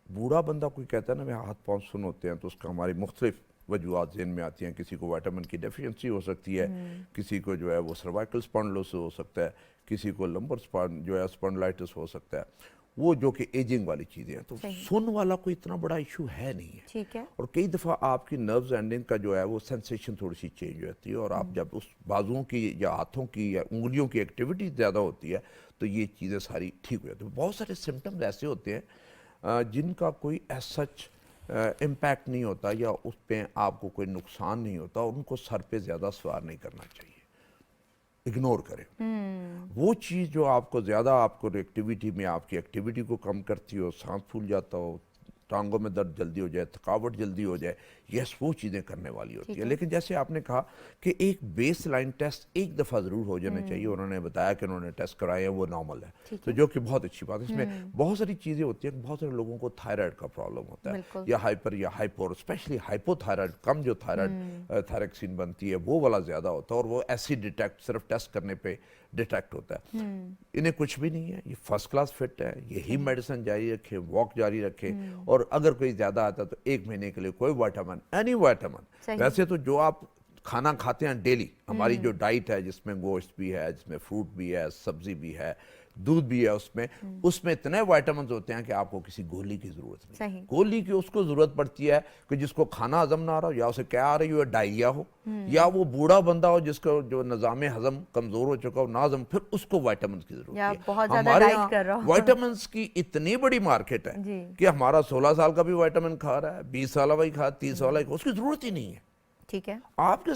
بوڑھا بندہ کوئی کہتا ہے نا میرے ہاتھ پاؤں سن ہوتے ہیں، تو اس کا ہماری مختلف وجوہات ذہن میں آتی ہیں. کسی کو وائٹامن کی ڈیفیشنسی ہو سکتی ہے، کسی کو جو ہے وہ سروائکل اسپانڈلوسس ہو سکتا ہے، کسی کو لمبر جو ہے اسپانڈلائٹس ہو سکتا ہے، وہ جو کہ ایجنگ والی چیزیں ہیں. تو سن والا کوئی اتنا بڑا ایشو ہے نہیں ہے. ٹھیک ہے. اور کئی دفعہ آپ کی نروز اینڈنگ کا جو ہے وہ سینسیشن تھوڑی سی چینج ہوتی ہے، اور آپ جب اس بازوؤں کی یا ہاتھوں کی یا انگلیوں کی ایکٹیویٹی زیادہ ہوتی ہے تو یہ چیزیں ساری ٹھیک ہو جاتی ہیں. بہت سارے سمٹمز ایسے ہوتے ہیں جن کا کوئی ایز سچ امپیکٹ نہیں ہوتا، یا اس پہ آپ کو کوئی نقصان نہیں ہوتا، اور ان کو سر پہ زیادہ سوار نہیں کرنا چاہیے، اگنور کریں. وہ چیز جو آپ کو زیادہ آپ کو ایکٹیویٹی میں آپ کی ایکٹیویٹی کو کم کرتی ہو، سانس پھول جاتا ہو، ٹانگوں میں درد جلدی ہو جائے، تھکاوٹ جلدی ہو جائے، یس وہ چیزیں کرنے والی ہوتی ہے. لیکن جیسے آپ نے کہا کہ ایک بیس لائن ٹیسٹ ایک دفعہ ضرور ہو جانا چاہیے. انہوں نے بتایا کہ انہوں نے ٹیسٹ کرائے ہیں، وہ نارمل ہے، تو جو کہ بہت اچھی بات ہے. اس میں بہت ساری چیزیں ہوتی ہیں. بہت سارے لوگوں کو تھائرائڈ کا پرابلم ہوتا ہے، یا ہائپر یا ہائپو، اسپیشلی ہائپو تھائرائڈ، کم جو تھائرائڈ تھائریکسین بنتی ہے وہ والا زیادہ ہوتا ہے، اور وہ ایسی ڈیٹیکٹ صرف ٹیسٹ کرنے پہ ڈیٹیکٹ ہوتا ہے. انہیں کچھ بھی نہیں ہے، یہ فرسٹ کلاس فٹ ہے. یہی میڈیسن جاری رکھے، واک جاری رکھے، اور اگر کوئی زیادہ آتا ہے تو 1 مہینے کے لیے کوئی وائٹامن، اینی وائٹامن. ویسے تو جو آپ کھانا کھاتے ہیں ڈیلی، ہماری جو ڈائٹ ہے جس میں گوشت بھی ہے، جس میں فروٹ بھی ہے، سبزی بھی ہے، دودھ بھی ہے، اس میں اتنے وائٹامنز ہوتے ہیں کہ آپ کو کسی گولی کی ضرورت نہیں. صحیح. گولی کی اس کو ضرورت پڑتی ہے کہ جس کو کھانا ہضم نہ آ رہا ہو، یا اسے کیا آ رہی ہو، ڈائریا ہو، یا وہ بوڑھا بندہ ہو جس کو جو نظام ہضم کمزور ہو چکا ہو، نہ ہضم، پھر اس کو وائٹامنز کی ضرورت یا ہے. بہت زیادہ ہمارے ڈائٹ یہاں کر رہا ہو. وائٹامنز کی اتنی بڑی مارکیٹ ہے جی. کہ ہمارا 16 سال کا بھی وائٹامن کھا رہا ہے، 20 سالہ بھی کھا، 30 سالہ بھی کھا، اس کی ضرورت ہی نہیں ہے. ٹھیک ہے. آپ کے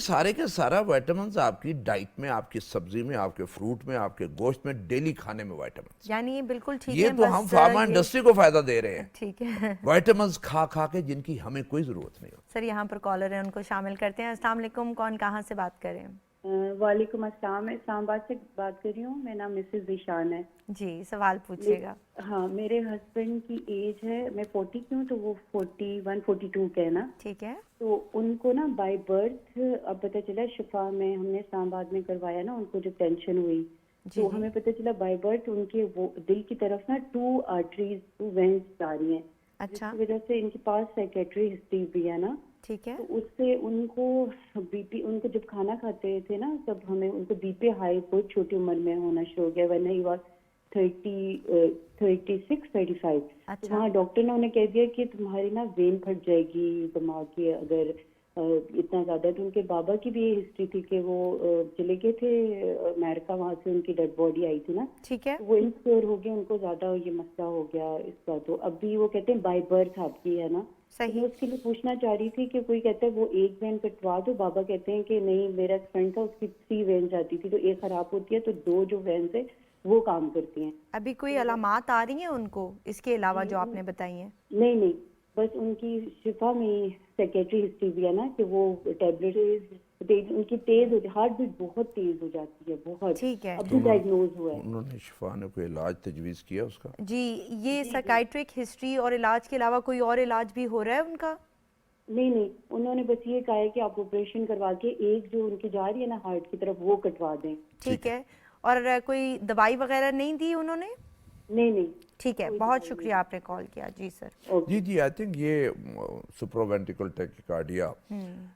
سارا وائٹامنز آپ کی ڈائٹ میں، آپ کی سبزی میں، آپ کے فروٹ میں، آپ کے گوشت میں، ڈیلی کھانے میں وائٹامنز. یعنی یہ بالکل ٹھیک ہے. یہ تو ہم فارما انڈسٹری کو فائدہ دے رہے ہیں. ٹھیک ہے. وائٹامنز کھا کے جن کی ہمیں کوئی ضرورت نہیں ہوتی. سر یہاں پر کالر ہیں، ان کو شامل کرتے ہیں. السلام علیکم، کون کہاں سے بات کر رہے ہیں؟ وعلیکم السلام. میں اسلام آباد سے بات کر رہی ہوں. میرا نام مسز ذیشان ہے. جی سوال پوچھیے گا. ہاں میرے ہسبینڈ کی ایج ہے، میں 40 کی ہوں تو وہ 41 42 کے ہے نا. ٹھیک ہے. تو ان کو نا بائی برتھ اب پتہ چلا شفا میں ہم نے اسلام آباد میں کروایا نا، ان کو جو ٹینشن ہوئی تو ہمیں پتہ چلا بائی برتھ ان کے وہ دل کی طرف نا 2 آرٹریز 2 وینز جا رہی ہیں. اچھا. اس وجہ سے ان کے پاس سائیکیٹری ہسٹری بھی ہے نا. ٹھیک ہے. تو اس سے ان کو بی پی، ان کو جب کھانا کھاتے تھے نا تب ہمیں ان کو بی پی ہائی بہت چھوٹی عمر میں ہونا شروع ہو گیا. ورنہ ہی بات 36 35. وہاں ڈاکٹر نے انہیں کہہ دیا کہ تمہاری نا وین پھٹ جائے گی دماغ کی اگر اتنا زیادہ. تو ان کے بابا کی بھی یہ ہسٹری تھی کہ وہ چلے گئے تھے امریکہ، وہاں سے ان کی ڈیڈ باڈی آئی تھی نا. ٹھیک ہے. وہ انسیکیور ہو گئے، ان کو زیادہ یہ مسئلہ ہو گیا اس کا. تو اب بھی وہ کہتے ہیں بائی برتھ آپ کی ہے نا. صحیح. اس کے لیے پوچھنا چاہ رہی تھی کہ کوئی کہتا ہے وہ ایک وین کٹوا دو، بابا کہتے ہیں کہ نہیں میرا فرینڈ تھا اس کی 3 وین جاتی تھی تو ایک خراب ہوتی ہے تو 2 جو وینز ہے وہ کام کرتی ہیں. ابھی کوئی علامات آ رہی ہیں ان کو اس کے علاوہ جو آپ نے بتائی ہیں؟ نہیں بس ان کی شفا میں سیکریٹری ہسٹری بھی ہے نا کہ وہ ٹیبلٹ ان کی تیز ہوتی، ہارٹ بیٹ بہت تیز ہو جاتی ہے بہت. ٹھیک ہے. ابھی ڈائگنوز ہوا ہے. انہوں نے شفا نے کوئی علاج تجویز کیا اس کا؟ جی یہ سائیکائٹرک ہسٹری اور علاج کے علاوہ کوئی اور علاج بھی ہو رہا ہے ان کا؟ نہیں انہوں نے بس یہ کہا ہے کہ آپ آپریشن کروا کے ایک جو ان کی جا رہی ہے نا ہارٹ کی طرف وہ کٹوا دیں. ٹھیک ہے. اور کوئی دوائی وغیرہ نہیں دی انہوں نے؟ نہیں. ٹھیک ہے. بہت شکریہ آپ نے کال کیا. جی سر. جی آئی تھنک یہ سپراوینٹیکل ٹیکیکارڈیا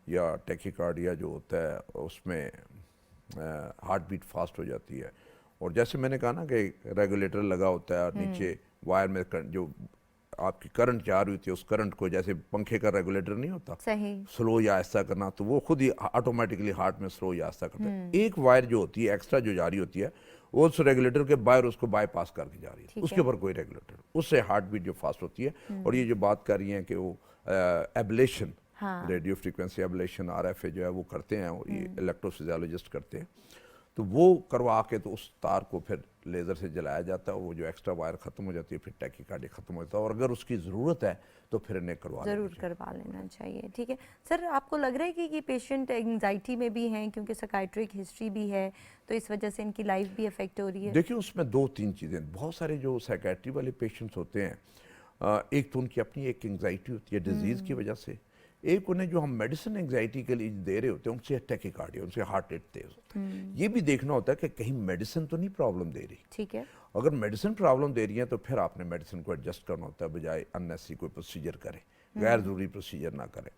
یا ٹیکیکارڈیا جو ہوتا ہے اس میں ہارٹ بیٹ فاسٹ ہو جاتی ہے. اور جیسے میں نے کہا نا کہ ریگولیٹر لگا ہوتا ہے اور نیچے وائر میں جو آپ کی کرنٹ جا رہی ہوتی ہے اس کرنٹ کو جیسے پنکھے کا ریگولیٹر نہیں ہوتا صحیح سلو یا آہستہ کرنا، تو وہ خود ہی آٹومیٹکلی ہارٹ میں سلو یا آہستہ کرتا ہے. ایک وائر جو ہوتی ہے ایکسٹرا جو جاری ہوتی ہے وہ اس ریگولیٹر کے باہر اس کو بائی پاس کر کے جا رہی ہے، اس کے اوپر کوئی ریگولیٹر، اس سے ہارٹ بیٹ جو فاسٹ ہوتی ہے. اور یہ جو بات کر رہی ہیں کہ وہ ablation, radio frequency ablation RFA جو ہے وہ کرتے ہیں، یہ الیکٹروفیزیولوجسٹ کرتے ہیں، تو وہ کروا کے تو اس تار کو پھر لیزر سے جلایا جاتا ہے، وہ جو ایکسٹرا وائر ختم ہو جاتی ہے، پھر ٹیکیکارڈیا ختم ہو جاتا ہے. اور اگر اس کی ضرورت ہے تو پھر انہیں ضرور کروا لینا چاہیے. ٹھیک ہے سر. آپ کو لگ رہا ہے کہ یہ پیشنٹ انگزائٹی میں بھی ہیں کیونکہ سائیکائٹرک ہسٹری بھی ہے تو اس وجہ سے ان کی لائف بھی افیکٹ ہو رہی ہے؟ دیکھیں اس میں 2-3 چیزیں، بہت سارے جو سائیکائٹری والے پیشنٹس ہوتے ہیں، ایک تو ان کی اپنی ایک انگزائٹی ہوتی ہے ڈیزیز کی وجہ سے، ایک انہیں جو ہم میڈیسن انگزائٹی کے لیے دے رہے ہوتے ہیں ان سے ٹیکیکارڈیا، ان سے ہارٹ ریٹ تیز ہوتا ہے. یہ بھی دیکھنا ہوتا ہے کہ کہیں میڈیسن تو نہیں پرابلم دے رہی. ٹھیک ہے. اگر میڈیسن پرابلم دے رہی ہیں تو پھر آپ نے میڈیسن کو ایڈجسٹ کرنا ہوتا ہے بجائے اننیسری کوئی پروسیجر کریں، غیر ضروری پروسیجر نہ کریں.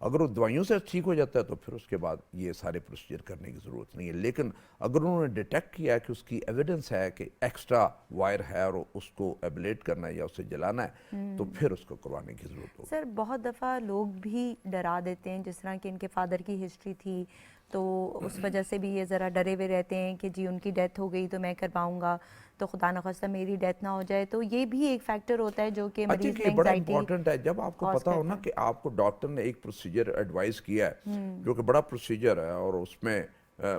اگر وہ دوائیوں سے ٹھیک ہو جاتا ہے تو پھر اس کے بعد یہ سارے پروسیجر کرنے کی ضرورت نہیں ہے. لیکن اگر انہوں نے ڈیٹیکٹ کیا کہ اس کی ایویڈنس ہے کہ ایکسٹرا وائر ہے اور اس کو ایبلیٹ کرنا ہے یا اسے جلانا ہے تو پھر اس کو کروانے کی ضرورت ہوگی. سر بہت دفعہ لوگ بھی ڈرا دیتے ہیں، جس طرح کہ ان کے فادر کی ہسٹری تھی تو اس وجہ سے بھی یہ ذرا ڈرے ہوئے رہتے ہیں کہ جی ان کی ڈیتھ ہو گئی تو میں کرواؤں گا تو خدا نخواستہ میری ڈیتھ نہ ہو جائے. تو یہ بھی ایک فیکٹر ہوتا ہے جو کہ مریض میں بڑا انگزائٹی امپورٹنٹ ہے. جب آپ کو پتا ہو نا کہ آپ کو ڈاکٹر نے ایک پروسیجر ایڈوائز کیا ہے جو کہ بڑا پروسیجر ہے اور اس میں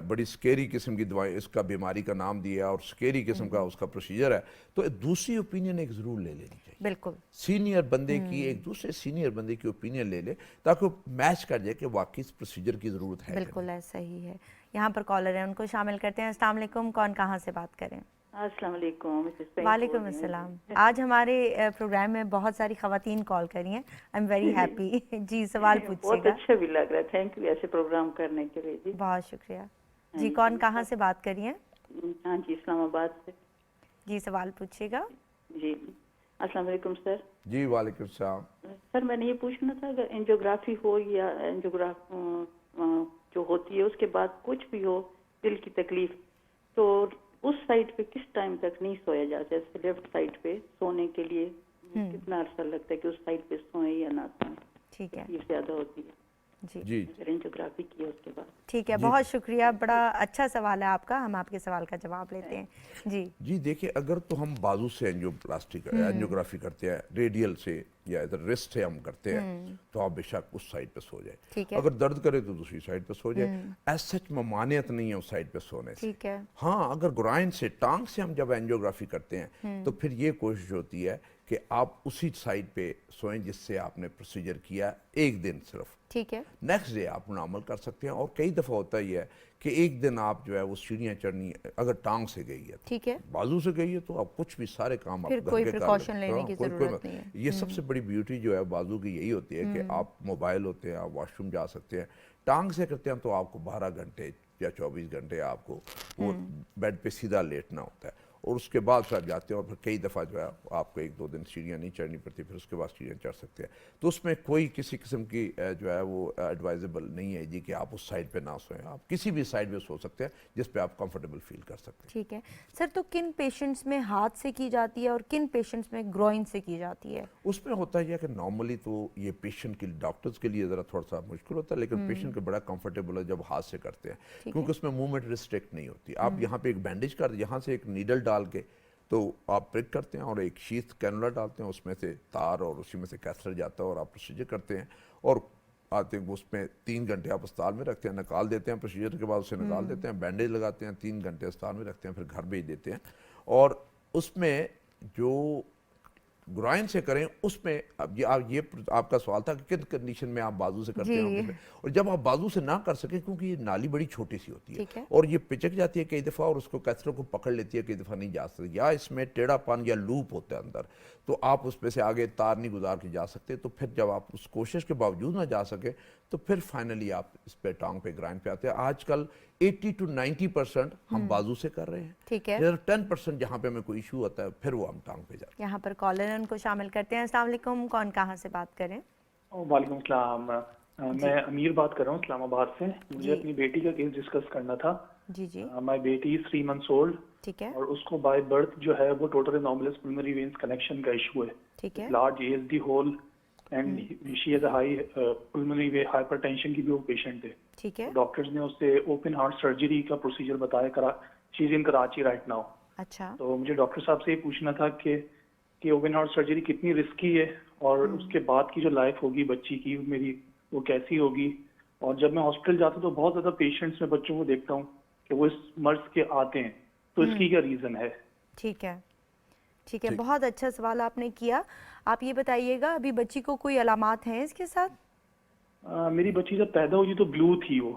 بڑی سکیری قسم کی دوائی، اس کا بیماری کا نام دیا اور سکیری قسم کا اس کا پروسیجر ہے، تو دوسری اوپینین ایک ضرور لے لینی چاہیے. بالکل سینئر بندے کی، ایک دوسرے سینئر بندے کی اوپینین لے لے تاکہ وہ میچ کر جائے کہ واقعی اس پروسیجر کی ضرورت ہے. بالکل ایسا ہی ہے. یہاں پر کالر ہیں، ان کو شامل کرتے ہیں. السلام علیکم، کون کہاں سے بات کریں؟ السلام علیکم. وعلیکم السلام. آج ہمارے پروگرام میں بہت ساری خواتین کال کری ہیں. I am very happy. جی سوال پوچھیے گا. بہت اچھا بھی لگ رہا ہے. تھینک یو ایسے پروگرام کرنے کے لیے. جی بہت شکریہ. جی کون کہاں سے بات کری ہیں؟ ہاں جی اسلام آباد سے. جی سوال پوچھیے گا. جی السلام علیکم سر. جی وعلیکم السلام. سر میں نے یہ پوچھنا تھا اگر اینجیوگرافی ہو یا جو ہوتی ہے اس کے بعد کچھ بھی ہو دل کی تکلیف تو اس سائڈ پہ کس ٹائم تک نہیں سویا جاتا؟ جیسے لیفٹ سائڈ پہ سونے کے لیے کتنا عرصہ لگتا ہے کہ اس سائڈ پہ سوئیں یا نہ سوئیں؟ ٹھیک ہے تکلیف زیادہ ہوتی ہے جی اگر اینجیوگرافی کی ہے اس کے بعد. ٹھیک ہے، بہت شکریہ، بڑا اچھا سوال ہے آپ کا، ہم آپ کے سوال کا جواب لیتے ہیں. جی دیکھیں، اگر تو ہم بازو سے اینجیوگرافی کرتے ہیں، ریڈیل سے یا ادھر ریسٹ سے ہم کرتے ہیں تو آپ بے شک اس سائڈ پہ سو جائیں. اگر درد کرے تو دوسری سائڈ پہ سو جائے. ایز سچ ممانعت نہیں ہے اس سائڈ پہ سونے سے. ہاں اگر گرائن سے ٹانگ سے ہم جب اینجیوگرافی کرتے ہیں تو پھر یہ کوشش ہوتی ہے کہ آپ اسی سائڈ پہ سوئیں جس سے آپ نے پروسیجر کیا ایک دن صرف. ٹھیک ہے، نیکسٹ ڈے آپ عمل کر سکتے ہیں. اور کئی دفعہ ہوتا ہی ہے کہ ایک دن آپ جو ہے وہ سیڑھیاں چڑھنی اگر ٹانگ سے گئی ہے، ٹھیک ہے، بازو سے گئی ہے تو آپ کچھ بھی سارے کام آپ پھر گھر کوئی کے کر پریکاشن لیں. لینے کی ضرورت نہیں ہے. یہ سب سے بڑی بیوٹی جو ہے بازو کی یہی ہوتی ہے کہ آپ موبائل ہوتے ہیں، آپ واش روم جا سکتے ہیں. ٹانگ سے کرتے ہیں تو آپ کو 12 گھنٹے یا 24 گھنٹے آپ کو وہ بیڈ پہ سیدھا لیٹنا ہوتا ہے. اور اس کے بعد پھر آپ جاتے ہیں اور پھر کئی دفعہ جو ہے آپ کو 1-2 دن سیڑھیاں نہیں چڑھنی پڑتی، پھر اس کے بعد سیڑھیاں چڑھ سکتے ہیں. تو اس میں کوئی کسی قسم کی جو ہے وہ ایڈوائزیبل نہیں ہے جی کہ آپ اس سائڈ پہ نہ سوئیں. آپ کسی بھی سائڈ پہ سو سکتے ہیں جس پہ آپ کمفرٹیبل فیل کر سکتے ہیں. ٹھیک ہے سر، تو کن پیشنٹس میں ہاتھ سے کی جاتی ہے اور کن پیشنٹس میں گروئن سے کی جاتی ہے؟ اس میں ہوتا ہے کہ نارملی تو یہ پیشنٹ کے ڈاکٹرز کے لیے ذرا تھوڑا سا مشکل ہوتا ہے، لیکن پیشنٹ کے بڑا کمفرٹیبل ہے جب ہاتھ سے کرتے ہیں کیونکہ اس میں موومنٹ ریسٹرکٹ نہیں ہوتی. آپ یہاں پہ ایک بینڈیج کر یہاں سے ایک نیڈل ڈال کے تو آپ پرک کرتے ہیں اور ایک شیت کینولا ڈالتے ہیں، اس میں سے تار اور اسی میں سے کیتھر جاتا ہے اور آپ پروسیجر کرتے ہیں. اور آتے ہیں اس میں 3 گھنٹے آپ اسپتال میں رکھتے ہیں، نکال دیتے ہیں پروسیجر کے بعد اسے نکال دیتے ہیں، بینڈیج لگاتے ہیں، 3 گھنٹے اسپتال میں رکھتے ہیں، پھر گھر بھیج دیتے ہیں. اور اس میں جو گرائن سے کریں اس میں اب یہ آپ کا سوال تھا کہ کن کنڈیشن میں آپ بازو سے کرتے ہیں. اور جب آپ بازو سے نہ کر سکیں کیونکہ یہ نالی بڑی چھوٹی سی ہوتی ہے اور یہ پچک جاتی ہے کئی دفعہ اور اس کو کیتھروں کو پکڑ لیتی ہے، کئی دفعہ نہیں جا سکتی، یا اس میں ٹیڑھا پن یا لوپ ہوتا ہے اندر، تو آپ اس پہ سے آگے تار نہیں گزار کے جا سکتے. تو پھر جب آپ اس کوشش کے باوجود نہ جا سکے تو پھر فائنلی آپ اس پہ ٹانگ پہ گرائن پہ آتے ہیں. آج کل 80 to 90% ہم بازو سے کر رہے ہیں. ٹھیک ہے، 10% جہاں پہ ہمیں کوئی ایشو ہوتا ہے پھر وہ ہم ٹانگ پہ جاتے ہیں. یہاں پر کالر ان کو شامل کرتے ہیں. السلام علیکم، کون کہاں سے بات کریں؟ وعلیکم السلام، میں امیر بات کر رہا ہوں اسلام آباد سے. مجھے اپنی بیٹی کا کیس ڈسکس کرنا تھا. جی جی، مائی بیٹی از 3 months old. ٹھیک ہے، اور اس کو بائی برتھ جو ہے وہ ٹوٹل انوملس پلمونری وینز کنیکشن کا ایشو ہے. ٹھیک ہے، large ASD whole and she has a high pulmonary way hyper tension کی بھی وہ پیشنٹ ہے. ٹھیک ہے، ڈاکٹرز نے اس سے اوپن ہارٹ سرجری کا پروسیجر بتایا. شی از ان کراچی رائٹ ناؤ. اچھا، تو مجھے ڈاکٹر صاحب سے یہ پوچھنا تھا کہ اوپن ہارٹ سرجری کتنی رسکی ہے اور اس کے بعد کی جو لائف ہوگی بچی کی میری وہ کیسی ہوگی. اور جب میں ہاسپٹل جاتا ہوں تو بہت زیادہ پیشنٹس میں بچوں کو دیکھتا ہوں کہ وہ اس مرض کے آتے ہیں، تو اس کی کیا ریزن ہے؟ ٹھیک ہے، ٹھیک ہے، بہت اچھا سوال آپ نے کیا. آپ یہ بتائیے گا ابھی بچی کو کوئی علامات ہیں اس کے ساتھ؟ میری بچی جب پیدا ہوئی تو بلو تھی وہ،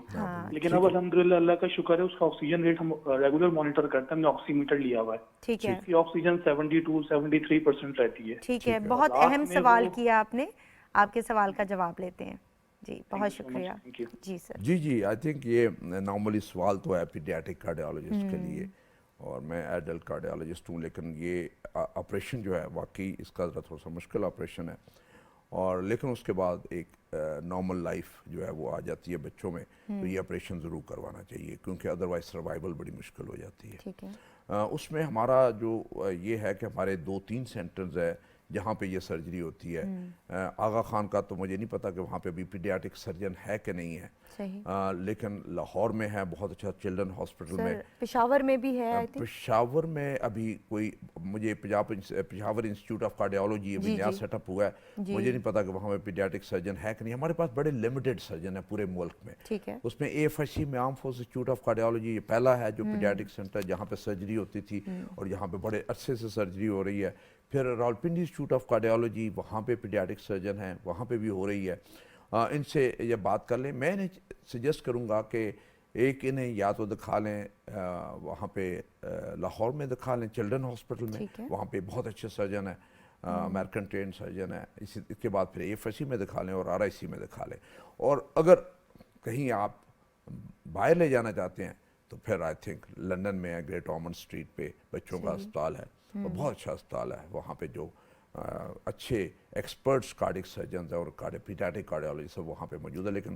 لیکن اب الحمدللہ اللہ کا شکر ہے اس کا آکسیجن ریٹ ہم ریگولر مانیٹر کرتے ہیں. ہم نے آکسی میٹر لیا ہوا ہے. ٹھیک ہے، اس کی آکسیجن 72-73% رہتی ہے. ٹھیک ہے، بہت اہم سوال کیا آپ نے. آپ کے سوال کا جواب لیتے ہیں. جی بہت شکریہ. جی سر. جی آئی تھنک یہ نارملی سوال تو ہے پیڈیاٹرک کارڈیالوجسٹ کے لیے اور میں ایڈلٹ کارڈیالوجسٹ ہوں، لیکن یہ آپریشن جو ہے واقعی اس کا ذرا تھوڑا سا مشکل آپریشن ہے. اور لیکن اس کے بعد ایک نارمل لائف جو ہے وہ آ جاتی ہے بچوں میں، تو یہ آپریشن ضرور کروانا چاہیے کیونکہ ادروائز سروائیول بڑی مشکل ہو جاتی ہے. ٹھیک ہے، اس میں ہمارا جو یہ ہے کہ ہمارے 2-3 سینٹرز ہے جہاں پہ یہ سرجری ہوتی ہے. آغا خان کا تو مجھے نہیں پتا کہ وہاں پہ بھی پیڈیاٹرک سرجن ہے کہ نہیں ہے، لیکن لاہور میں ہے بہت اچھا چلڈرن ہاسپٹل میں. پشاور میں بھی ہے. پشاور میں ابھی کوئی مجھے پشاور انسٹیٹیوٹ آف کارڈیالوجی ابھی نیا سیٹ اپ ہوا ہے، مجھے نہیں پتا کہ وہاں پہ پیڈیاٹرک سرجن ہے کہ نہیں. ہمارے پاس بڑے لمیٹڈ سرجن ہیں پورے ملک میں. ٹھیک ہے، اس میں AFHC میں آرم فورس انسٹیٹیوٹ آف کارڈیالوجی یہ پہلا ہے جو پیڈیاٹرک سینٹر جہاں پہ سرجری ہوتی تھی اور یہاں پہ بڑے عرصے سے سرجری ہو رہی ہے. پھر راولپنڈی انسٹیٹیوٹ آف کارڈیالوجی وہاں پہ پیڈیاٹرک سرجن ہیں، وہاں پہ بھی ہو رہی ہے. ان سے یہ بات کر لیں. میں انہیں سجیسٹ کروں گا کہ ایک انہیں یا تو دکھا لیں وہاں پہ لاہور میں دکھا لیں چلڈرن ہاسپٹل میں، وہاں پہ بہت اچھے سرجن ہیں، امریکن ٹرینڈ سرجن ہے. اس کے بعد پھر AFHC میں دکھا لیں اور RIC میں دکھا لیں. اور اگر کہیں آپ باہر لے جانا چاہتے ہیں تو پھر آئی تھنک لندن میں ہے گریٹ آرمنڈ اسٹریٹ پہ بچوں کا اسپتال ہے اور بہت اچھا اسپتال ہے. وہاں پہ جو اچھے ایکسپرٹس کارڈک سرجنز اور پیڈیاٹرک کارڈیالوجسٹ وہاں پہ موجود ہے. لیکن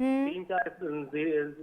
3-4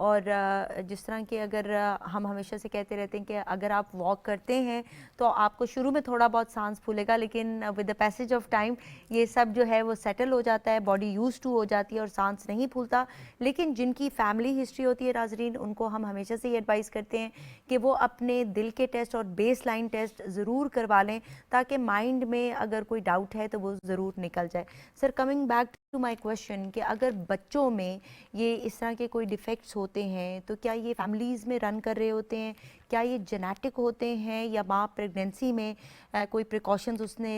اور جس طرح کہ اگر ہم ہمیشہ سے کہتے رہتے ہیں کہ اگر آپ واک کرتے ہیں تو آپ کو شروع میں تھوڑا بہت سانس پھولے گا، لیکن with the passage of time یہ سب جو ہے وہ سیٹل ہو جاتا ہے، باڈی یوز ٹو ہو جاتی ہے اور سانس نہیں پھولتا. لیکن جن کی فیملی ہسٹری ہوتی ہے ناظرین، ان کو ہم ہمیشہ سے یہ ایڈوائز کرتے ہیں کہ وہ اپنے دل کے ٹیسٹ اور بیس لائن ٹیسٹ ضرور کروا لیں تاکہ مائنڈ میں اگر کوئی ڈاؤٹ ہے تو وہ ضرور نکل جائے. Sir coming back to my question کہ اگر بچوں میں یہ اس طرح کے کوئی ڈیفیکٹس ہوتے ہیں تو کیا یہ فیملیز میں رن کر رہے ہوتے ہیں، کیا یہ جینیٹک ہوتے ہیں، یا ماں پریگنینسی میں کوئی پریکاشنز اس نے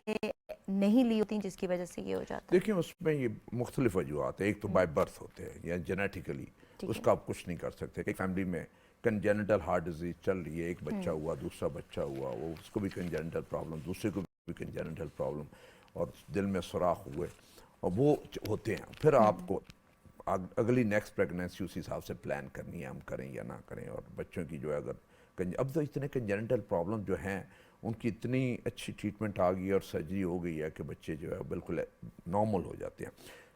نہیں لی ہوتی جس کی وجہ سے یہ ہو جاتا ہے؟ دیکھیں اس میں یہ مختلف وجوہات ہیں. ایک تو بائی برتھ ہوتے ہیں یا جینیٹیکلی، اس کا آپ کچھ نہیں کر سکتے. ایک فیملی میں کنجینٹل ہارٹ ڈیزیز چل رہی ہے، ایک بچہ ہوا، دوسرا بچہ ہوا، وہ اس کو بھی کنجینٹل پرابلم، دوسرے کو بھی کنجینٹل پرابلم، اور دل میں سوراخ ہوئے، اور وہ ہوتے ہیں. پھر آپ کو اگلی نیکسٹ پریگنینسی اسی حساب سے پلان کرنی ہے، ہم کریں یا نہ کریں. اور بچوں کی جو ہے اگر اب تو اتنے کنجینٹل پرابلم جو ہیں ان کی اتنی اچھی ٹریٹمنٹ آ گئی اور سرجری ہو گئی ہے کہ بچے جو ہے بالکل نارمل ہو جاتے ہیں.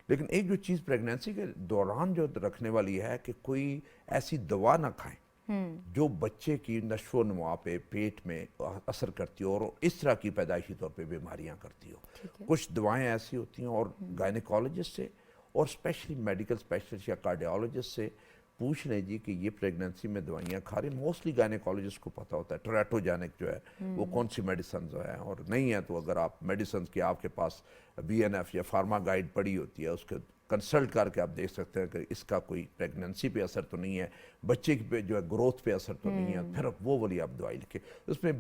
لیکن ایک جو چیز پریگنینسی کے دوران جو رکھنے والی ہے کہ کوئی ایسی دوا نہ کھائیں جو بچے کی نشو و نما پہ، پیٹ میں اثر کرتی ہو اور اس طرح کی پیدائشی طور پہ بیماریاں کرتی ہو. کچھ دوائیں ایسی ہوتی ہیں، اور گائنیکالوجسٹ سے اور اسپیشلی میڈیکل اسپیشلسٹ یا کارڈیالوجسٹ سے پوچھ لیں جی کہ یہ پریگنینسی میں دوائیاں کھا رہے ہیں. موسٹلی گائنیکالوجسٹ کو پتہ ہوتا ہے ٹریٹوجینک جو ہے وہ کون سی میڈیسنز ہیں، اور نہیں ہے تو اگر آپ میڈیسنز کی آپ کے پاس BNF یا فارما گائیڈ پڑی ہوتی ہے، اس کے کنسلٹ کر کے آپ دیکھ سکتے ہیں کہ اس کا کوئی پریگنینسی پہ اثر تو نہیں ہے، بچے پہ جو ہے گروتھ پہ اثر تو نہیں ہے، پھر وہ والی آپ دوائی لکھیں. اس میں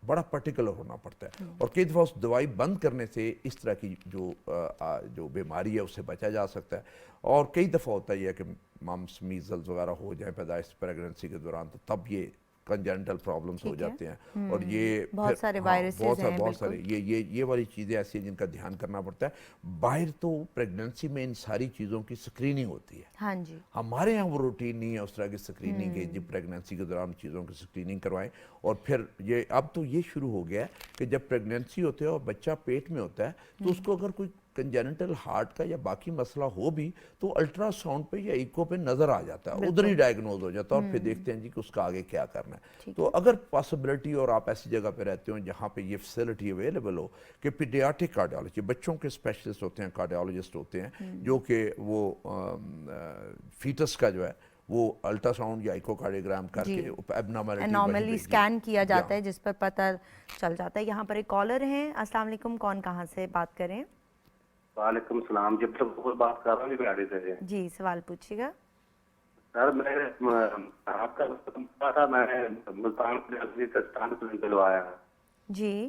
بڑا پرٹیکولر ہونا پڑتا ہے. اور کئی دفعہ اس دوائی بند کرنے سے اس طرح کی جو بیماری ہے اس سے بچا جا سکتا ہے. اور کئی دفعہ ہوتا ہے کہ ممس میزلز وغیرہ ہو جائیں پیدائش پریگنینسی کے دوران، تو تب یہ کنجینٹل پرابلمس ہو جاتے ہیں. اور یہ بہت سارے وائرسز ہیں، بہت سارے یہ والی چیزیں ایسی ہیں جن کا دھیان کرنا پڑتا ہے. باہر تو پریگنینسی میں ان ساری چیزوں کی سکریننگ ہوتی ہے. ہاں جی، ہمارے یہاں وہ روٹین نہیں ہے اس طرح کی سکریننگ کے جب پریگنینسی کے دوران چیزوں کی سکریننگ کروائیں. اور پھر اب تو یہ شروع ہو گیا ہے کہ جب پریگنینسی ہوتے ہے اور بچہ پیٹ میں ہوتا ہے تو اس کو اگر کوئی کنجینٹل ہارٹ کا یا باقی مسئلہ ہو بھی تو الٹرا ساؤنڈ پہ یا ایکو پہ نظر آ جاتا ہے، ادھر ہی ڈائگنوز ہو جاتا ہے، اور پھر دیکھتے ہیں جی کہ اس کا آگے کیا کرنا ہے. تو اگر پاسبلٹی اور آپ ایسی جگہ پہ رہتے ہو جہاں پہ یہ فیسلٹی اویلیبل ہو کہ پیڈیاٹرک کارڈیالوجی، بچوں کے اسپیشلسٹ ہوتے ہیں، کارڈیالوجسٹ ہوتے ہیں جو کہ وہ فیٹس کا جو ہے وہ الٹرا ساؤنڈ یا ایکو کارڈیوگرام کر کے انارملی اسکین کیا جاتا ہے جس پر پتہ چل جاتا ہے. یہاں پر ایک کالر ہیں. السلام علیکم، کون کہاں سے بات کریں؟ وعلیکم السلام. جب تک بات کر رہا ہوں گاڑی سے. جی سوال پوچھیے گا. سر میں آپ کا تھا، میں نے ملتان سے دلوایا جی،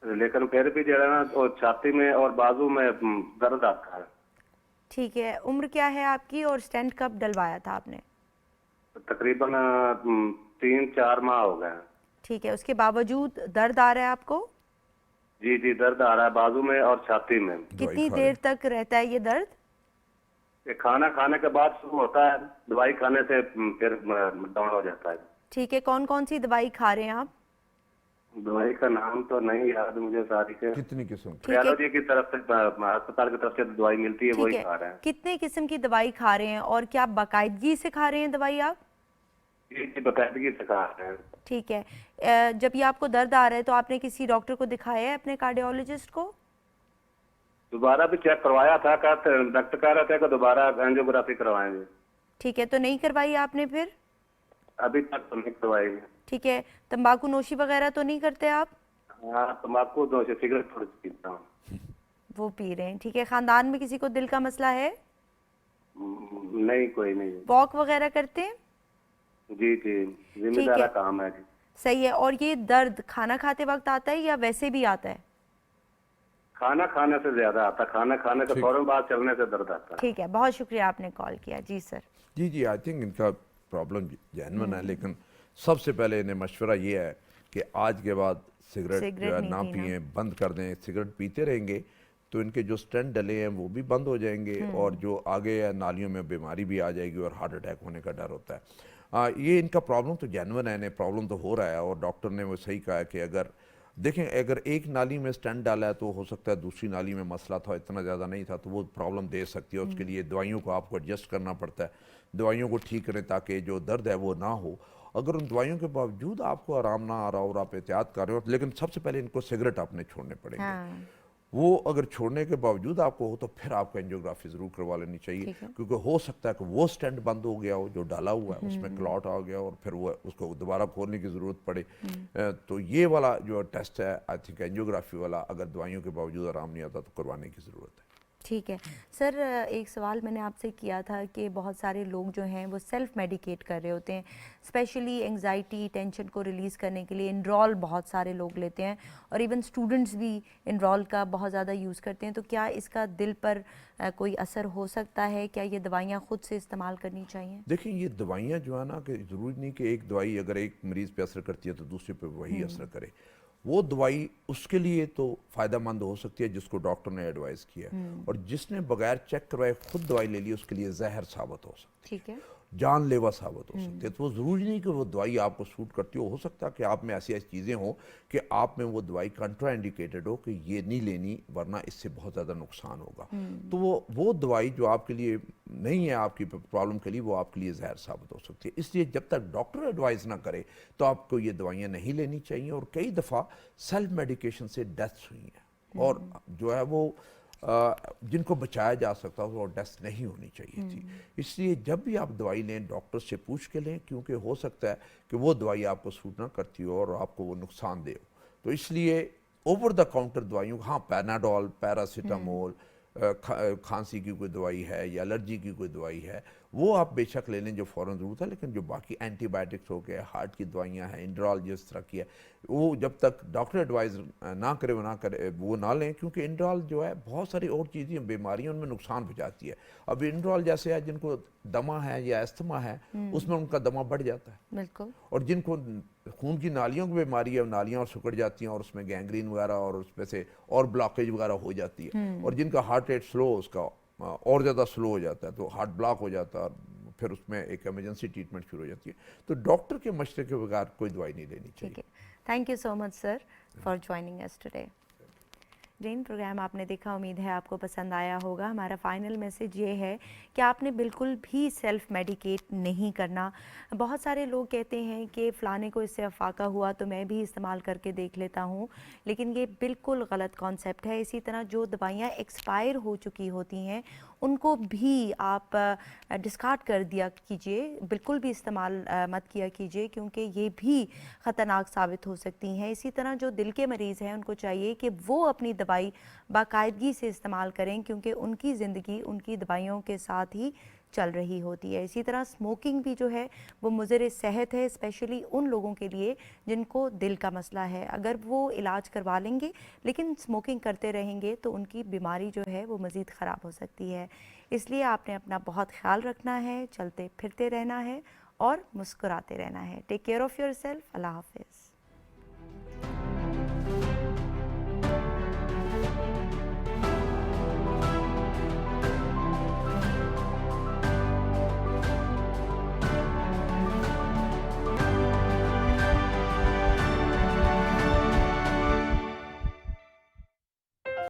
لیکن پھر بھی جو ہے نا تو چھاتی میں اور بازو میں درد آتا ہے. ٹھیک ہے. عمر کیا ہے آپ کی اور اسٹینٹ کب ڈلوایا تھا آپ نے؟ تقریباً 3-4 ماہ ہو گئے. ٹھیک ہے. اس کے باوجود درد آ رہا ہے آپ کو؟ جی درد آ رہا ہے بازو میں اور چھاتی میں. کتنی دیر تک رہتا ہے یہ درد؟ کھانا کھانے کے بعد شروع ہوتا ہے، دوائی کھانے سے پھر ڈاؤن ہو جاتا ہے. ٹھیک ہے. کون کون سی دوائی کھا رہے ہیں آپ؟ دوائی کا نام تو نہیں یاد مجھے ساری سے. کتنی قسم کارڈیالوجی کی طرف سے، ہسپتال کی طرف سے دوائی ملتی ہے وہی کھا رہے ہیں. کتنے قسم کی دوائی کھا رہے ہیں اور کیا باقاعدگی سے کھا رہے ہیں دوائی آپ؟ جی باقاعدگی سے کھا رہے ہیں. ٹھیک ہے. جب یہ آپ کو درد آ رہا ہے تو آپ نے کسی ڈاکٹر کو دکھایا ہے، اپنے کارڈیالوجسٹ کو؟ دوبارہ بھی چیک کروایا تھا، ڈاکٹر کہہ رہے تھے کہ دوبارہ اینجیوگرافی کروائیں گے. ٹھیک ہے. تو نہیں کروائی آپ نے پھر؟ ابھی تک تو نہیں کروائی. ٹھیک ہے. تمباکو نوشی وغیرہ تو نہیں کرتے آپ؟ ہاں تمباکو نوشی، سگریٹ تھوڑی سی پیتا ہوں. وہ پی رہے ہیں. ٹھیک ہے. خاندان میں کسی کو دل کا مسئلہ ہے؟ نہیں، کوئی نہیں. واک وغیرہ کرتے ہیں؟ جی ذمہ دار کام ہے. صحیح ہے. اور یہ درد کھانا کھاتے وقت آتا ہے یا ویسے بھی آتا ہے؟ کھانا کھانے سے زیادہ آتا ہے، کھانا کھانے کے فوراً بعد چلنے سے درد آتا ہے. ٹھیک ہے. بہت شکریہ آپ نے کال کیا. جی سر. جی آئی تھنک ان کا پرابلم جینون ہے، لیکن سب سے پہلے انہیں مشورہ یہ ہے کہ آج کے بعد سگریٹ جو ہے نہ پئیں، بند کر دیں. سگریٹ پیتے رہیں گے تو ان کے جو اسٹینٹ ڈلے ہیں وہ بھی بند ہو جائیں گے، اور جو آگے نالیوں میں بیماری بھی آ جائے گی اور ہارٹ اٹیک ہونے کا ڈر ہوتا ہے. یہ ان کا پرابلم تو جینون ہے، انہیں پرابلم تو ہو رہا ہے، اور ڈاکٹر نے وہ صحیح کہا ہے کہ اگر دیکھیں اگر ایک نالی میں سٹینٹ ڈالا ہے تو ہو سکتا ہے دوسری نالی میں مسئلہ تھا، اتنا زیادہ نہیں تھا، تو وہ پرابلم دے سکتی ہے. اس کے لیے دوائیوں کو آپ کو ایڈجسٹ کرنا پڑتا ہے، دوائیوں کو ٹھیک کریں تاکہ جو درد ہے وہ نہ ہو. اگر ان دوائیوں کے باوجود آپ کو آرام نہ آ رہا اور آپ احتیاط کر رہے ہو، لیکن سب سے پہلے ان کو سگریٹ آپ نے چھوڑنے پڑیں گے. وہ اگر چھوڑنے کے باوجود آپ کو ہو تو پھر آپ کو اینجیوگرافی ضرور کروا لینی چاہیے، کیونکہ ہو سکتا ہے کہ وہ سٹینٹ بند ہو گیا ہو جو ڈالا ہوا ہے، اس میں کلاٹ آ گیا اور پھر وہ اس کو دوبارہ کھولنے کی ضرورت پڑے. تو یہ والا جو ٹیسٹ ہے آئی تھنک اینجیوگرافی والا، اگر دوائیوں کے باوجود آرام نہیں آتا تو کروانے کی ضرورت ہے. ٹھیک ہے سر، ایک سوال میں نے آپ سے کیا تھا کہ بہت سارے لوگ جو ہیں وہ سیلف میڈیکیٹ کر رہے ہوتے ہیں، اسپیشلی انگزائٹی ٹینشن کو ریلیز کرنے کے لیے انرول بہت سارے لوگ لیتے ہیں، اور ایون اسٹوڈنٹس بھی انرول کا بہت زیادہ یوز کرتے ہیں. تو کیا اس کا دل پر کوئی اثر ہو سکتا ہے؟ کیا یہ دوائیاں خود سے استعمال کرنی چاہیے؟ دیکھیں یہ دوائیاں جو ہے نا کہ ضروری نہیں کہ ایک دوائی اگر ایک مریض پہ اثر کرتی ہے تو دوسرے پہ وہی اثر کرے. وہ دوائی اس کے لیے تو فائدہ مند ہو سکتی ہے جس کو ڈاکٹر نے ایڈوائز کیا، اور جس نے بغیر چیک کروائے خود دوائی لے لی اس کے لیے زہر ثابت ہو سکتی ہے، ٹھیک ہے، جان لیوا ثابت ہو سکتے ہیں. تو وہ ضروری نہیں کہ وہ دوائی آپ کو سوٹ کرتی ہو سکتا ہے کہ آپ میں ایسی چیزیں ہوں کہ آپ میں وہ دوائی کنٹرا انڈیکیٹڈ ہو کہ یہ نہیں لینی ورنہ اس سے بہت زیادہ نقصان ہوگا. تو وہ دوائی جو آپ کے لیے نہیں ہے آپ کی پرابلم کے لیے، وہ آپ کے لیے زہر ثابت ہو سکتی ہے. اس لیے جب تک ڈاکٹر ایڈوائز نہ کرے تو آپ کو یہ دوائیاں نہیں لینی چاہیے. اور کئی دفعہ سیلف میڈیکیشن سے ڈیتھس ہوئی ہیں، اور جو ہے وہ جن کو بچایا جا سکتا ہو اور ڈیتھ نہیں ہونی چاہیے تھی. اس لیے جب بھی آپ دوائی لیں ڈاکٹر سے پوچھ کے لیں، کیونکہ ہو سکتا ہے کہ وہ دوائی آپ کو سوٹ نہ کرتی ہو اور آپ کو وہ نقصان دے ہو. تو اس لیے اوور دا کاؤنٹر دوائیوں، ہاں پیناڈول، پیراسیٹامول، کھانسی کی کوئی دوائی ہے یا الرجی کی کوئی دوائی ہے، وہ آپ بے شک لے لیں جو فوراً ضرورت ہے. لیکن جو باقی اینٹی بائیوٹکس ہو گئے، ہارٹ کی دوائیاں ہیں، انڈرال جس طرح کی ہے، وہ جب تک ڈاکٹر ایڈوائز نہ کرے وہ نہ لیں. کیونکہ انڈرال جو ہے بہت ساری اور چیزیں بیماریاں ان میں نقصان پہنچاتی ہے. اب انڈرال جیسے ہے جن کو دمہ ہے یا استھما ہے، اس میں ان کا دمہ بڑھ جاتا ہے بالکل. اور جن کو خون کی نالیوں کی بیماری ہے، نالیاں اور سکڑ جاتی ہیں اور اس میں گینگرین وغیرہ اور اس میں سے اور بلاکیج وغیرہ ہو جاتی ہے، اور جن کا ہارٹ ریٹ سلو، اس کا اور زیادہ سلو ہو جاتا ہے تو ہارٹ بلاک ہو جاتا ہے اور پھر اس میں ایک ایمرجنسی ٹریٹمنٹ شروع ہو جاتی ہے. تو ڈاکٹر کے مشورے کے بغیر کوئی دوائی نہیں لینی چاہیے. Thank you so much sir for joining us today. جین پروگرام آپ نے دیکھا، امید ہے آپ کو پسند آیا ہوگا. ہمارا فائنل میسیج یہ ہے کہ آپ نے بالکل بھی سیلف میڈیکیٹ نہیں کرنا. بہت سارے لوگ کہتے ہیں کہ فلانے کو اس سے افاقہ ہوا تو میں بھی استعمال کر کے دیکھ لیتا ہوں، لیکن یہ بالکل غلط کانسیپٹ ہے. اسی طرح جو دوائیاں ایکسپائر ہو چکی ہوتی ہیں ان کو بھی آپ ڈسکارڈ کر دیا کیجئے، بالکل بھی استعمال مت کیا کیجئے، کیونکہ یہ بھی خطرناک ثابت ہو سکتی ہیں. اسی طرح جو دل کے مریض ہیں ان کو چاہیے کہ وہ اپنی دوائی باقاعدگی سے استعمال کریں، کیونکہ ان کی زندگی ان کی دوائیوں کے ساتھ ہی چل رہی ہوتی ہے. اسی طرح اسموکنگ بھی جو ہے وہ مضر صحت ہے، اسپیشلی ان لوگوں کے لیے جن کو دل کا مسئلہ ہے. اگر وہ علاج کروا لیں گے لیکن اسموکنگ کرتے رہیں گے تو ان کی بیماری جو ہے وہ مزید خراب ہو سکتی ہے. اس لیے آپ نے اپنا بہت خیال رکھنا ہے، چلتے پھرتے رہنا ہے اور مسکراتے رہنا ہے. Take care of yourself. اللہ حافظ.